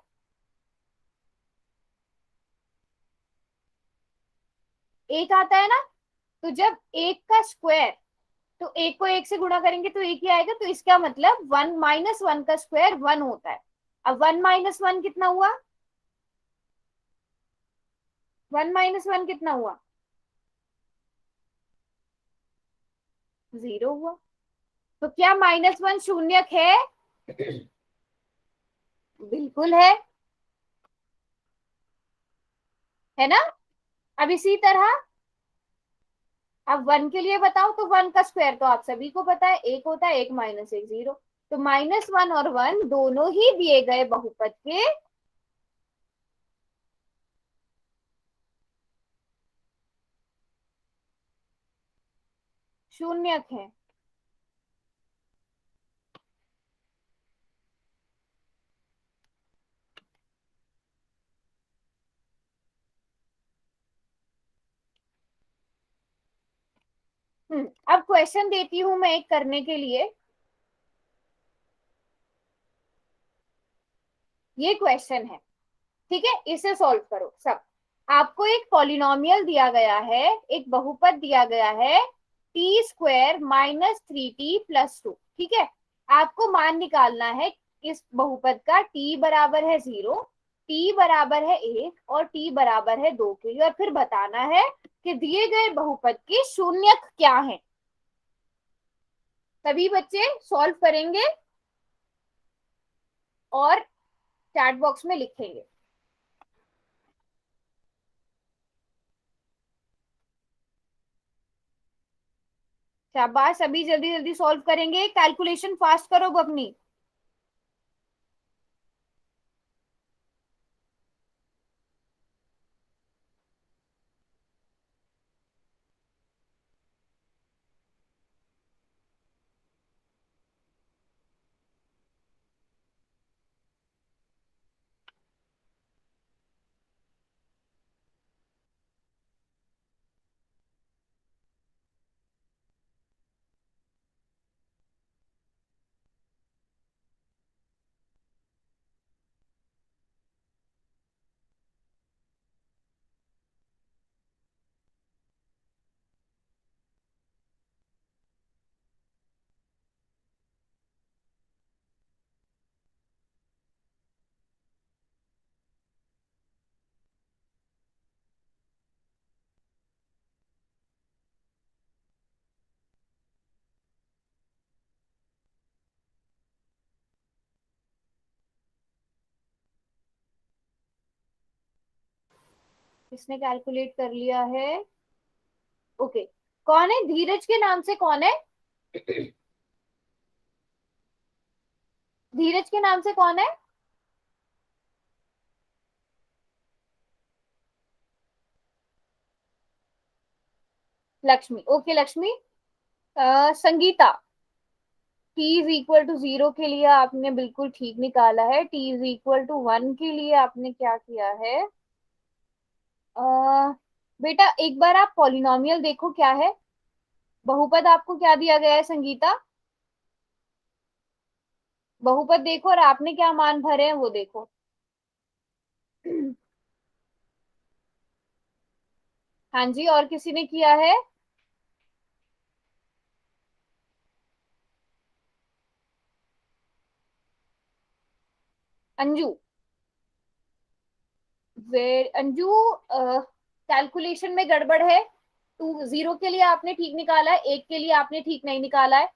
एक आता है ना। तो जब एक का स्क्वायर, तो एक को एक से गुणा करेंगे तो एक ही आएगा, तो इसका मतलब 1 - 1 का स्क्वायर 1 होता है। अब 1 - 1 कितना हुआ? 1 - 1 कितना हुआ? 0 हुआ। तो क्या -1 शून्यक है? बिल्कुल है ना। अब इसी तरह अब 1 के लिए बताओ, तो 1 का स्क्वायर तो आप सभी को पता है 1 होता है, 1 - 1 0। तो -1 और 1 दोनों ही दिए गए बहुपद के शून्यक हैं। अब क्वेश्चन देती हूं मैं एक करने के लिए। ये क्वेश्चन है, ठीक है, इसे सॉल्व करो सब। आपको एक पॉलिनोमियल दिया गया है, एक बहुपद दिया गया है, t² -3t+2, ठीक है। आपको मान निकालना है इस बहुपद का, t बराबर है 0, t बराबर है 1 और t बराबर है 2 के लिए, और फिर बताना है कि दिए गए बहुपद के शून्यक क्या है। सभी बच्चे सॉल्व करेंगे और चैट बॉक्स में लिखेंगे। शाबाश, सभी जल्दी जल्दी सॉल्व करेंगे, कैलकुलेशन फास्ट करो अपनी। किसने कैलकुलेट कर लिया है? ओके। कौन है धीरज के नाम से? कौन है धीरज के नाम से? कौन है? लक्ष्मी। ओके लक्ष्मी। संगीता, t = 0 के लिए आपने बिल्कुल ठीक निकाला है। t = 1 के लिए आपने क्या किया है? बेटा एक बार आप पॉलिनोमियल देखो क्या है, बहुपद आपको क्या दिया गया है संगीता? बहुपद देखो और आपने क्या मान भरे हैं वो देखो। हाँ जी, और किसी ने किया है? अंजू। वे अंजू, कैलकुलेशन में गड़बड़ है। 0 के लिए आपने ठीक निकाला है, 1 के लिए आपने ठीक नहीं निकाला है।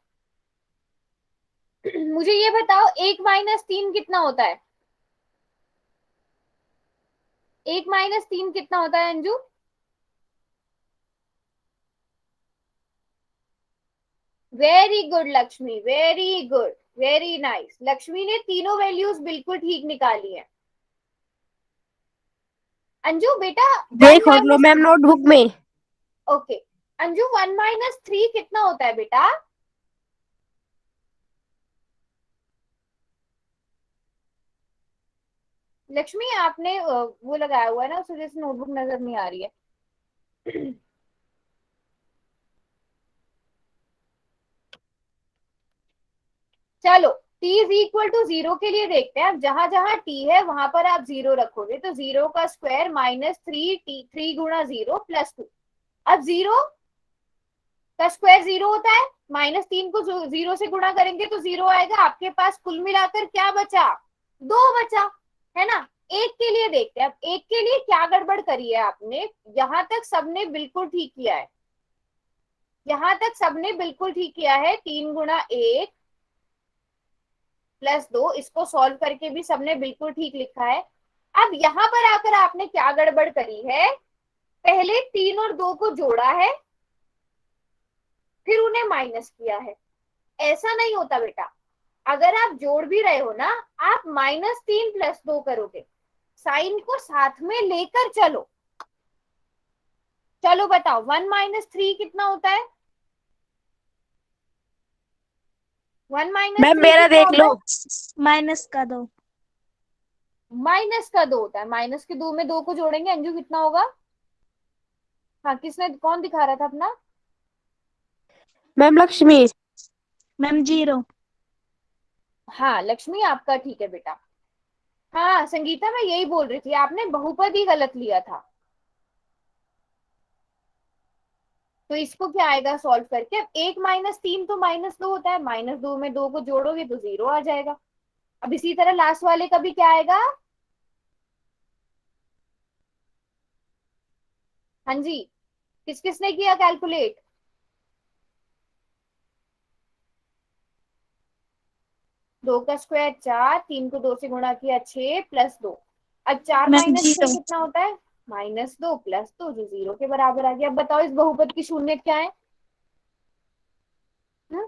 मुझे ये बताओ 1 - 3 कितना होता है? 1 - 3 कितना होता है Anju? Very good Lakshmi, very good, very nice. Lakshmi ने तीनों वैल्यूज बिल्कुल ठीक निकाली है। अंजू बेटा वन देख और लो माइनस मैम नोटबुक में। ओके। अंजू 1 - 3 कितना होता है बेटा? लक्ष्मी आपने वो लगाया हुआ है ना, उस वजह से नोटबुक नजर नहीं आ रही है। चलो t इज इक्वल टू 0 के लिए देखते हैं, अब जहां जहां t है वहां पर आप 0 रखोगे, तो 0 का स्क्वायर माइनस 3t, 3 गुणा 0 प्लस 2। अब 0 का स्क्वायर 0 होता है, -3 को 0 से गुणा करेंगे तो 0 आएगा। आपके पास कुल मिलाकर क्या बचा, 2 बचा, है ना। एक के लिए देखते हैं, अब एक के लिए क्या गड़बड़ करी है आपने। यहां तक सबने बिल्कुल ठीक किया है, यहां तक सबने बिल्कुल ठीक किया है। 3 गुणा 1 प्लस 2, इसको सॉल्व करके भी सबने बिल्कुल ठीक लिखा है। अब यहां पर आकर आपने क्या गड़बड़ करी है, पहले 3 और 2 को जोड़ा है, फिर उन्हें माइनस किया है। ऐसा नहीं होता बेटा, अगर आप जोड़ भी रहे हो ना, आप -3 प्लस 2 करोगे, साइन को साथ में लेकर चलो। चलो बताओ 1 - 3 कितना होता है, 1 - मैम 3 मेरा कितना देख होता लो। है, -2। -2 होता है। माइनस के 2 में 2 को जोड़ेंगे, अंजू कितना होगा। हाँ, किसने, कौन दिखा रहा था अपना। मैम लक्ष्मी। मैम 0। हाँ लक्ष्मी, आपका ठीक है बेटा। हाँ संगीता, मैं यही बोल रही थी, आपने बहुपद ही गलत लिया था। तो इसको क्या आएगा सॉल्व करके, अब 1 - 3 तो -2 होता है, -2 में 2 को जोड़ोगे तो 0 आ जाएगा। अब इसी तरह लास्ट वाले का भी क्या आएगा। हाँ जी, किस किसने किया कैलकुलेट। 2 का स्क्वायर 4, 3 को 2 से गुणा किया 6 प्लस 2। अब 4 मैम - 6 0। कितना होता है, -2 प्लस 2, जो 0 के बराबर आ गया। अब बताओ इस बहुपद की शून्य क्या है। हम्म?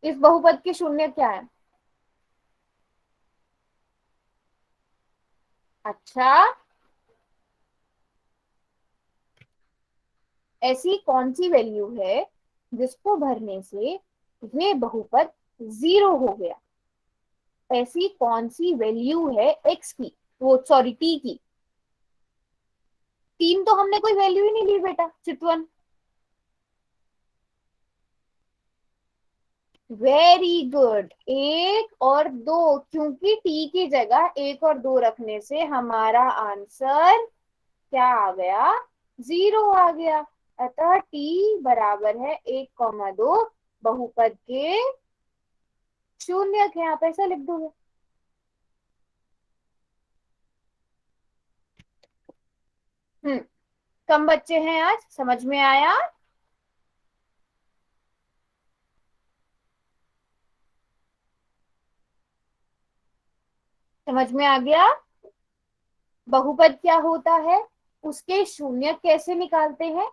इस बहुपद की शून्य क्या है। अच्छा, ऐसी कौन सी वैल्यू है जिसको भरने से ये बहुपद 0 हो गया। ऐसी कौन सी वैल्यू है x की, वो सॉरी t की। 3 तो हमने कोई वैल्यू ही नहीं ली बेटा, चितवन। वेरी गुड, 1 और 2, क्योंकि t की जगह 1 और 2 रखने से हमारा आंसर क्या आ गया, 0 आ गया। अतः t बराबर है 1,2 बहुपद के शून्य के, आप ऐसा लिख दोगे। हम्म, कम बच्चे हैं आज, समझ में आया। समझ में आ गया, बहुपद क्या होता है, उसके शून्य कैसे निकालते हैं।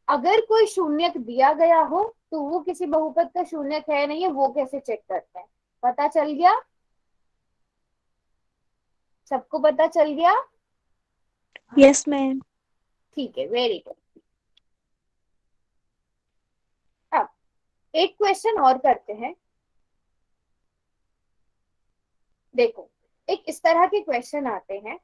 अगर कोई शून्यक दिया गया हो तो वो किसी बहुपद का शून्यक है नहीं है, वो कैसे चेक करते हैं। पता चल गया, सबको पता चल गया। Yes ma'am. ठीक है, वेरी गुड। अब एक क्वेश्चन और करते हैं। देखो, एक इस तरह के क्वेश्चन आते हैं,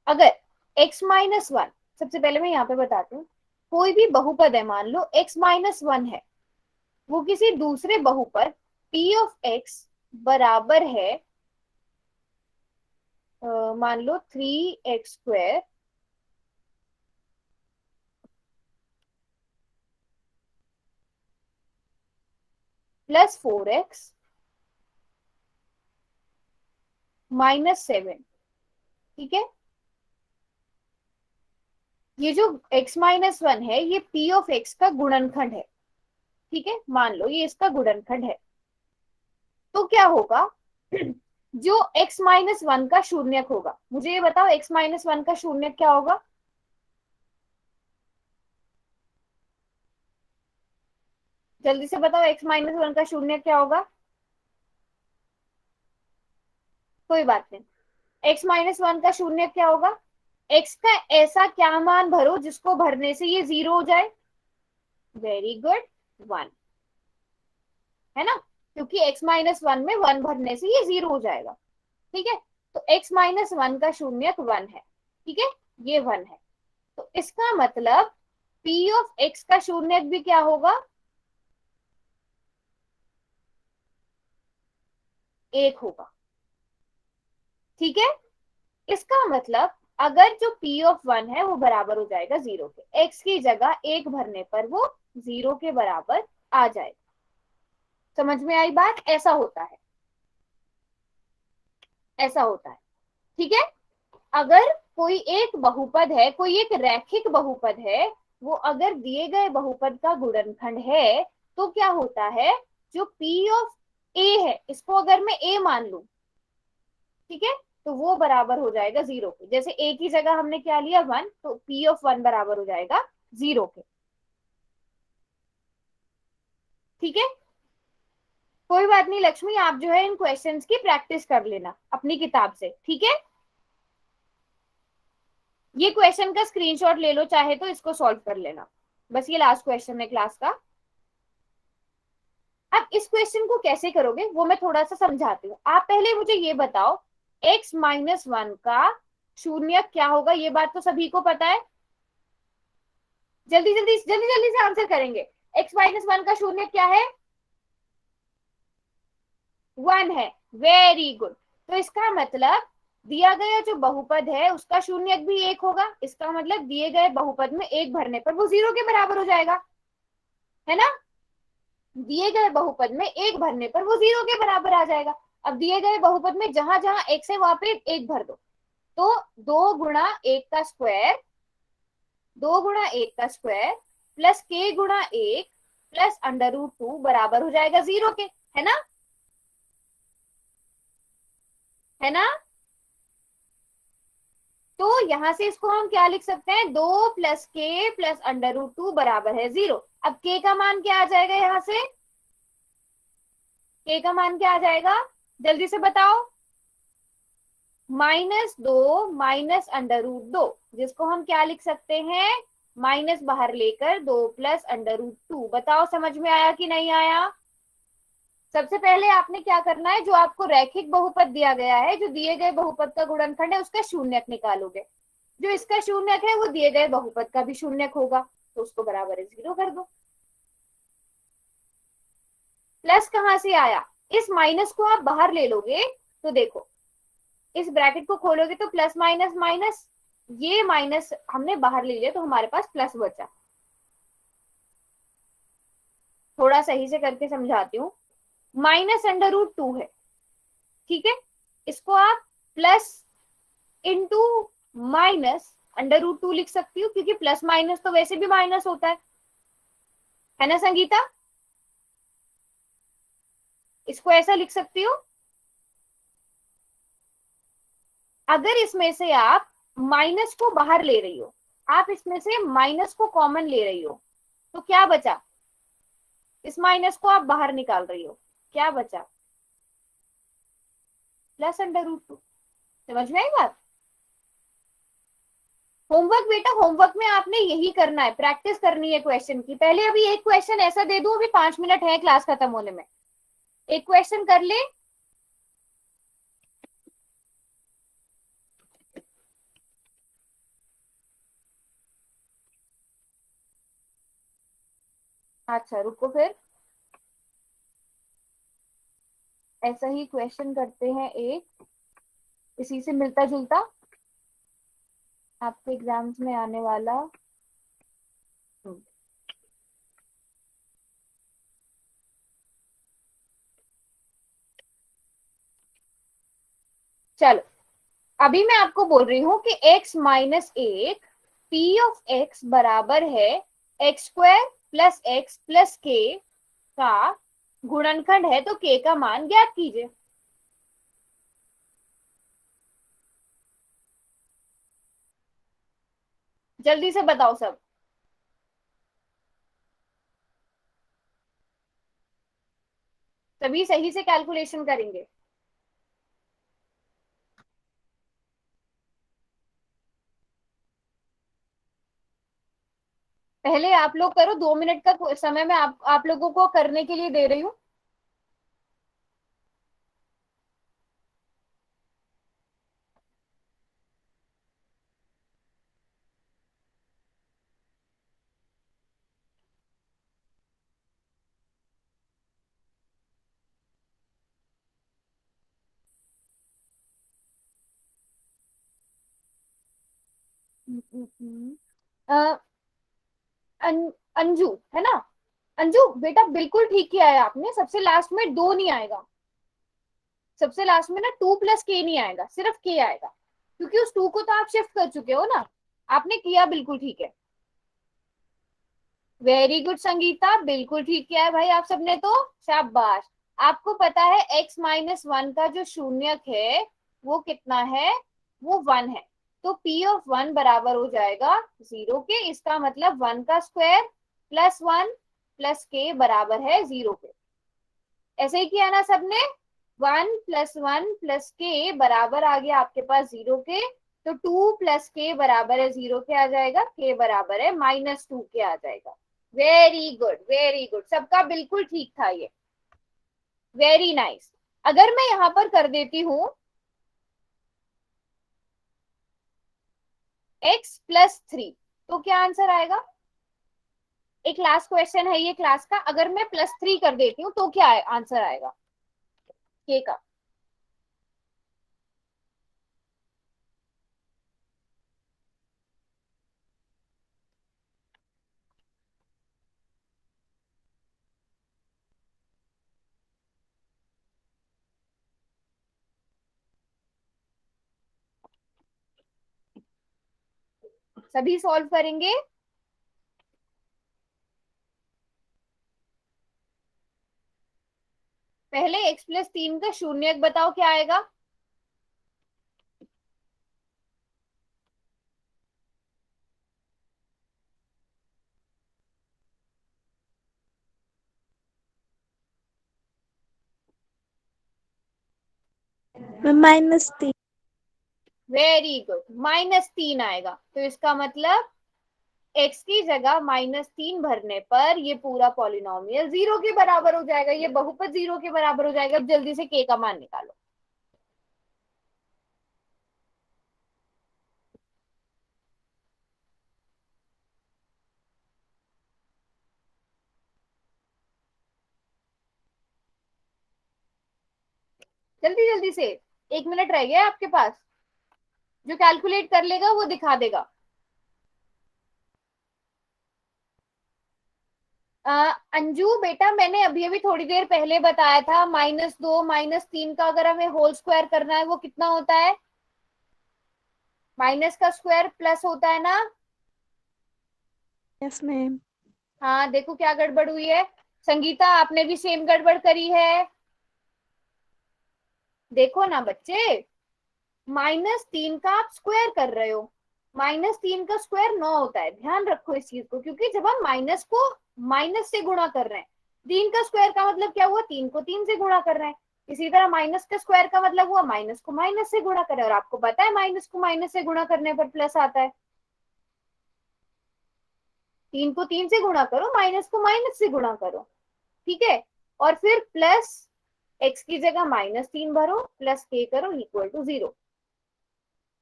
अगर x-1, सबसे पहले मैं यहाँ पे बताती हूँ, कोई भी बहुपद है, मान लो x-1 है, वो किसी दूसरे बहुपद p ऑफ x बराबर है, मान लो 3x² प्लस 4x -7। ठीक है, ये जो x-1 है ये p ऑफ x का गुणनखंड है। ठीक है, मान लो ये इसका गुणनखंड है, तो क्या होगा, जो x-1 का शून्यक होगा, मुझे ये बताओ x-1 का शून्यक क्या होगा। जल्दी से बताओ x-1 का शून्यक क्या होगा। कोई बात नहीं, x-1 का शून्यक क्या होगा, x का ऐसा क्या मान भरो जिसको भरने से ये 0 हो जाए। वेरी गुड, 1, है ना, क्योंकि x-1 में 1 भरने से ये 0 हो जाएगा। ठीक है, तो x-1 का शून्यक 1 है। ठीक है, ये 1 है, तो इसका मतलब p ऑफ x का शून्यक भी क्या होगा, 1 होगा। ठीक है, इसका मतलब अगर जो p ऑफ 1 है वो बराबर हो जाएगा 0 के, x की जगह 1 भरने पर वो 0 के बराबर आ जाएगा। समझ में आई बात? ऐसा होता है, ऐसा होता है। ठीक है, अगर कोई एक बहुपद है, कोई एक रैखिक बहुपद है, वो अगर दिए गए बहुपद का गुणनखंड है तो क्या होता है, जो p ऑफ a है इसको अगर मैं a मान लूं, ठीक है, तो वो बराबर हो जाएगा 0 के। जैसे a की जगह हमने क्या लिया 1, तो p ऑफ 1 बराबर हो जाएगा 0 के। ठीक है, कोई बात नहीं लक्ष्मी, आप जो है इन क्वेश्चंस की प्रैक्टिस कर लेना अपनी किताब से। ठीक है, ये क्वेश्चन का स्क्रीनशॉट ले लो चाहे तो, इसको सॉल्व कर लेना। बस ये लास्ट क्वेश्चन है क्लास का। अब इस क्वेश्चन को कैसे करोगे वो मैं थोड़ा सा समझाती हूँ। आप पहले मुझे ये बताओ, x माइनस 1 का शून्य क्या होगा, ये बात तो सभी को पता है। जल्दी जल्दी जल्दी जल्दी से आंसर करेंगे। x माइनस 1 का शून्य क्या है? 1 है। Very good. तो इसका मतलब दिया गया जो बहुपद है उसका शून्य भी 1 होगा। इसका मतलब दिए गए बहुपद में 1 भरने पर वो 0 के बराबर हो जाएगा, है ना? दिए गए बहुपद में 1 भरने पर वो 0 के बराबर आ जाएगा। अब दिए गए बहुपद में जहां जहां x है वहां पे 1 भर दो, तो 2 गुणा 1 का स्क्वायर, 2 गुणा 1 का स्क्वायर प्लस k गुणा 1 प्लस अंडर रूट 2 बराबर हो जाएगा 0 के, है ना? है ना? तो यहां से इसको हम क्या लिख सकते हैं, 2 प्लस के प्लस अंडर रूट 2 बराबर है 0। अब k का मान क्या आ जाएगा, यहां से k का मान क्या आ जाएगा, जल्दी से बताओ। -2 माइनस अंडर रूट 2, जिसको हम क्या लिख सकते हैं, माइनस बाहर लेकर 2 प्लस अंडर रूट 2। बताओ समझ में आया कि नहीं आया? सबसे पहले आपने क्या करना है, जो आपको रैखिक बहुपद दिया गया है, जो दिए गए बहुपद का गुणनखंड है उसका शून्यक निकालोगे। जो इसका शून्यक है वो दिए गए बहुपद का भी शून्यक होगा, तो उसको बराबर है 0 कर दो। प्लस कहां से आया, इस माइनस को आप बाहर ले लोगे तो देखो, इस ब्रैकेट को खोलोगे तो प्लस माइनस माइनस, ये माइनस हमने बाहर ले लिया तो हमारे पास प्लस बचा। थोड़ा सही से करके समझाती हूँ। माइनस अंडर रूट 2 है, ठीक है, इसको आप plus into minus under root 2 लिख सकती हो, क्योंकि प्लस माइनस तो वैसे भी माइनस होता है ना संगीता? इसको ऐसा लिख सकती हो। अगर इसमें से आप माइनस को बाहर ले रही हो, आप इसमें से माइनस को कॉमन ले रही हो, तो क्या बचा, इस माइनस को आप बाहर निकाल रही हो, क्या बचा, प्लस अंडर रूट 2। समझ में आई बात? होमवर्क बेटा, होमवर्क में आपने यही करना है, प्रैक्टिस करनी है क्वेश्चन की। पहले अभी एक क्वेश्चन ऐसा दे दूं, अभी 5 मिनट है क्लास खत्म होने में, एक क्वेश्चन कर ले। अच्छा रुको फिर, ऐसा ही क्वेश्चन करते हैं एक, इसी से मिलता जुलता, आपके एग्जाम्स में आने वाला। हम्म, चलो, अभी मैं आपको बोल रही हूँ कि x minus 1 p of x बराबर है x square plus x plus के का गुणनखंड है, तो k का मान ज्ञात कीजिए। जल्दी से बताओ सब। सभी सही से कैलकुलेशन करेंगे। पहले आप लोग करो, 2 मिनट का समय मैं आप लोगों को करने के लिए दे रही हूँ। अंजू है ना। अंजू बेटा बिल्कुल ठीक किया है आपने, सबसे लास्ट में 2 नहीं आएगा, सबसे लास्ट में ना 2 प्लस के नहीं आएगा, सिर्फ के आएगा, क्योंकि उस 2 को तो आप शिफ्ट कर चुके हो ना। आपने किया बिल्कुल ठीक है, वेरी गुड संगीता, बिल्कुल ठीक किया है भाई आप सबने तो, शाबाश। आपको पता है x माइनस 1 का जो शून्यक है वो कितना है, वो 1 है, तो p ऑफ 1 बराबर हो जाएगा 0 के। इसका मतलब 1 का स्क्वायर प्लस 1 प्लस के बराबर है 0 के। ऐसे ही किया ना सबने, 1 प्लस 1 प्लस के बराबर आ गया आपके पास 0 के, तो 2 प्लस के बराबर है 0 के आ जाएगा, के बराबर है -2 के आ जाएगा। वेरी गुड वेरी गुड, सबका बिल्कुल ठीक था ये, वेरी नाइस। अगर मैं यहां पर कर देती हूं x प्लस 3, तो क्या आंसर आएगा? एक लास्ट क्वेश्चन है ये क्लास का, अगर मैं +3 कर देती हूँ तो क्या आंसर आएगा k का? सभी सॉल्व करेंगे? पहले x प्लस 3 का शून्यक बताओ क्या आएगा? मैम -3। वेरी गुड, -3 आएगा, तो इसका मतलब x की जगह -3 भरने पर ये पूरा पॉलिनोमियल 0 के बराबर हो जाएगा, ये बहुपद 0 के बराबर हो जाएगा। अब जल्दी से k का मान निकालो। जल्दी जल्दी से, 1 मिनट रह गया आपके पास, जो कैलकुलेट कर लेगा वो दिखा देगा। अंजू बेटा मैंने अभी अभी थोड़ी देर पहले बताया था, -2 -3 का अगर हमें होल स्क्वायर करना है वो कितना होता है? माइनस का स्क्वायर प्लस होता है ना। Yes ma'am. हाँ देखो क्या गड़बड़ हुई है, संगीता आपने भी सेम गड़बड़ करी है, देखो ना बच्चे, -3 का आप स्क्वायर कर रहे हो, -3 का स्क्वायर 9 होता है, ध्यान रखो इस चीज को, क्योंकि जब हम माइनस को माइनस से गुणा कर रहे हैं, 3 का स्क्वायर का मतलब क्या हुआ, 3 को 3 से गुणा कर रहे हैं, इसी तरह माइनस का स्क्वायर का मतलब हुआ माइनस को माइनस से गुणा कर रहे हैं, और आपको पता है माइनस को माइनस से गुणा करने पर प्लस आता है। 3 को 3 से गुणा करो, माइनस को माइनस से गुणा करो, ठीक है, और फिर प्लस x की जगह -3 भरो, प्लस k करो इक्वल टू 0,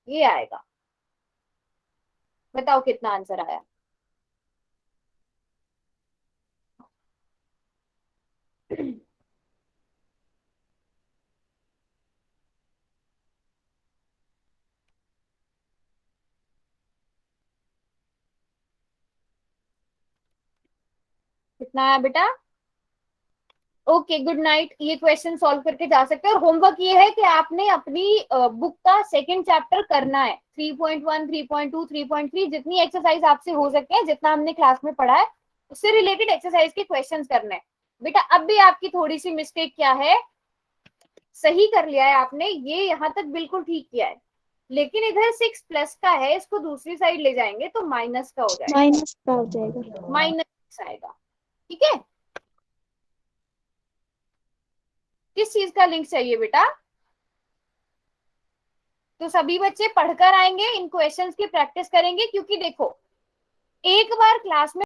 ये आएगा। बताओ कितना आंसर आया? कितना आया बेटा? ओके गुड नाइट, ये क्वेश्चन सॉल्व करके जा सकते हैं। और होमवर्क ये है कि आपने अपनी बुक का सेकंड चैप्टर करना है, 3.1 3.2 3.3, जितनी एक्सरसाइज आपसे हो सके हैं, जितना हमने क्लास में पढ़ा है उससे रिलेटेड एक्सरसाइज के क्वेश्चंस करने हैं। बेटा अब भी आपकी थोड़ी सी मिस्टेक क्या है, सही कर लिया है आपने, ये यहाँ तक बिल्कुल ठीक किया है, लेकिन इधर 6 प्लस का है, इसको दूसरी साइड ले जाएंगे तो माइनस का हो जाएगा, माइनस का हो जाएगा। -6 आएगा, ठीक है। किस चीज का लिंक चाहिए बेटा? तो सभी बच्चे पढ़कर आएंगे, इन क्वेश्चंस की प्रैक्टिस करेंगे, क्योंकि देखो एक बार क्लास में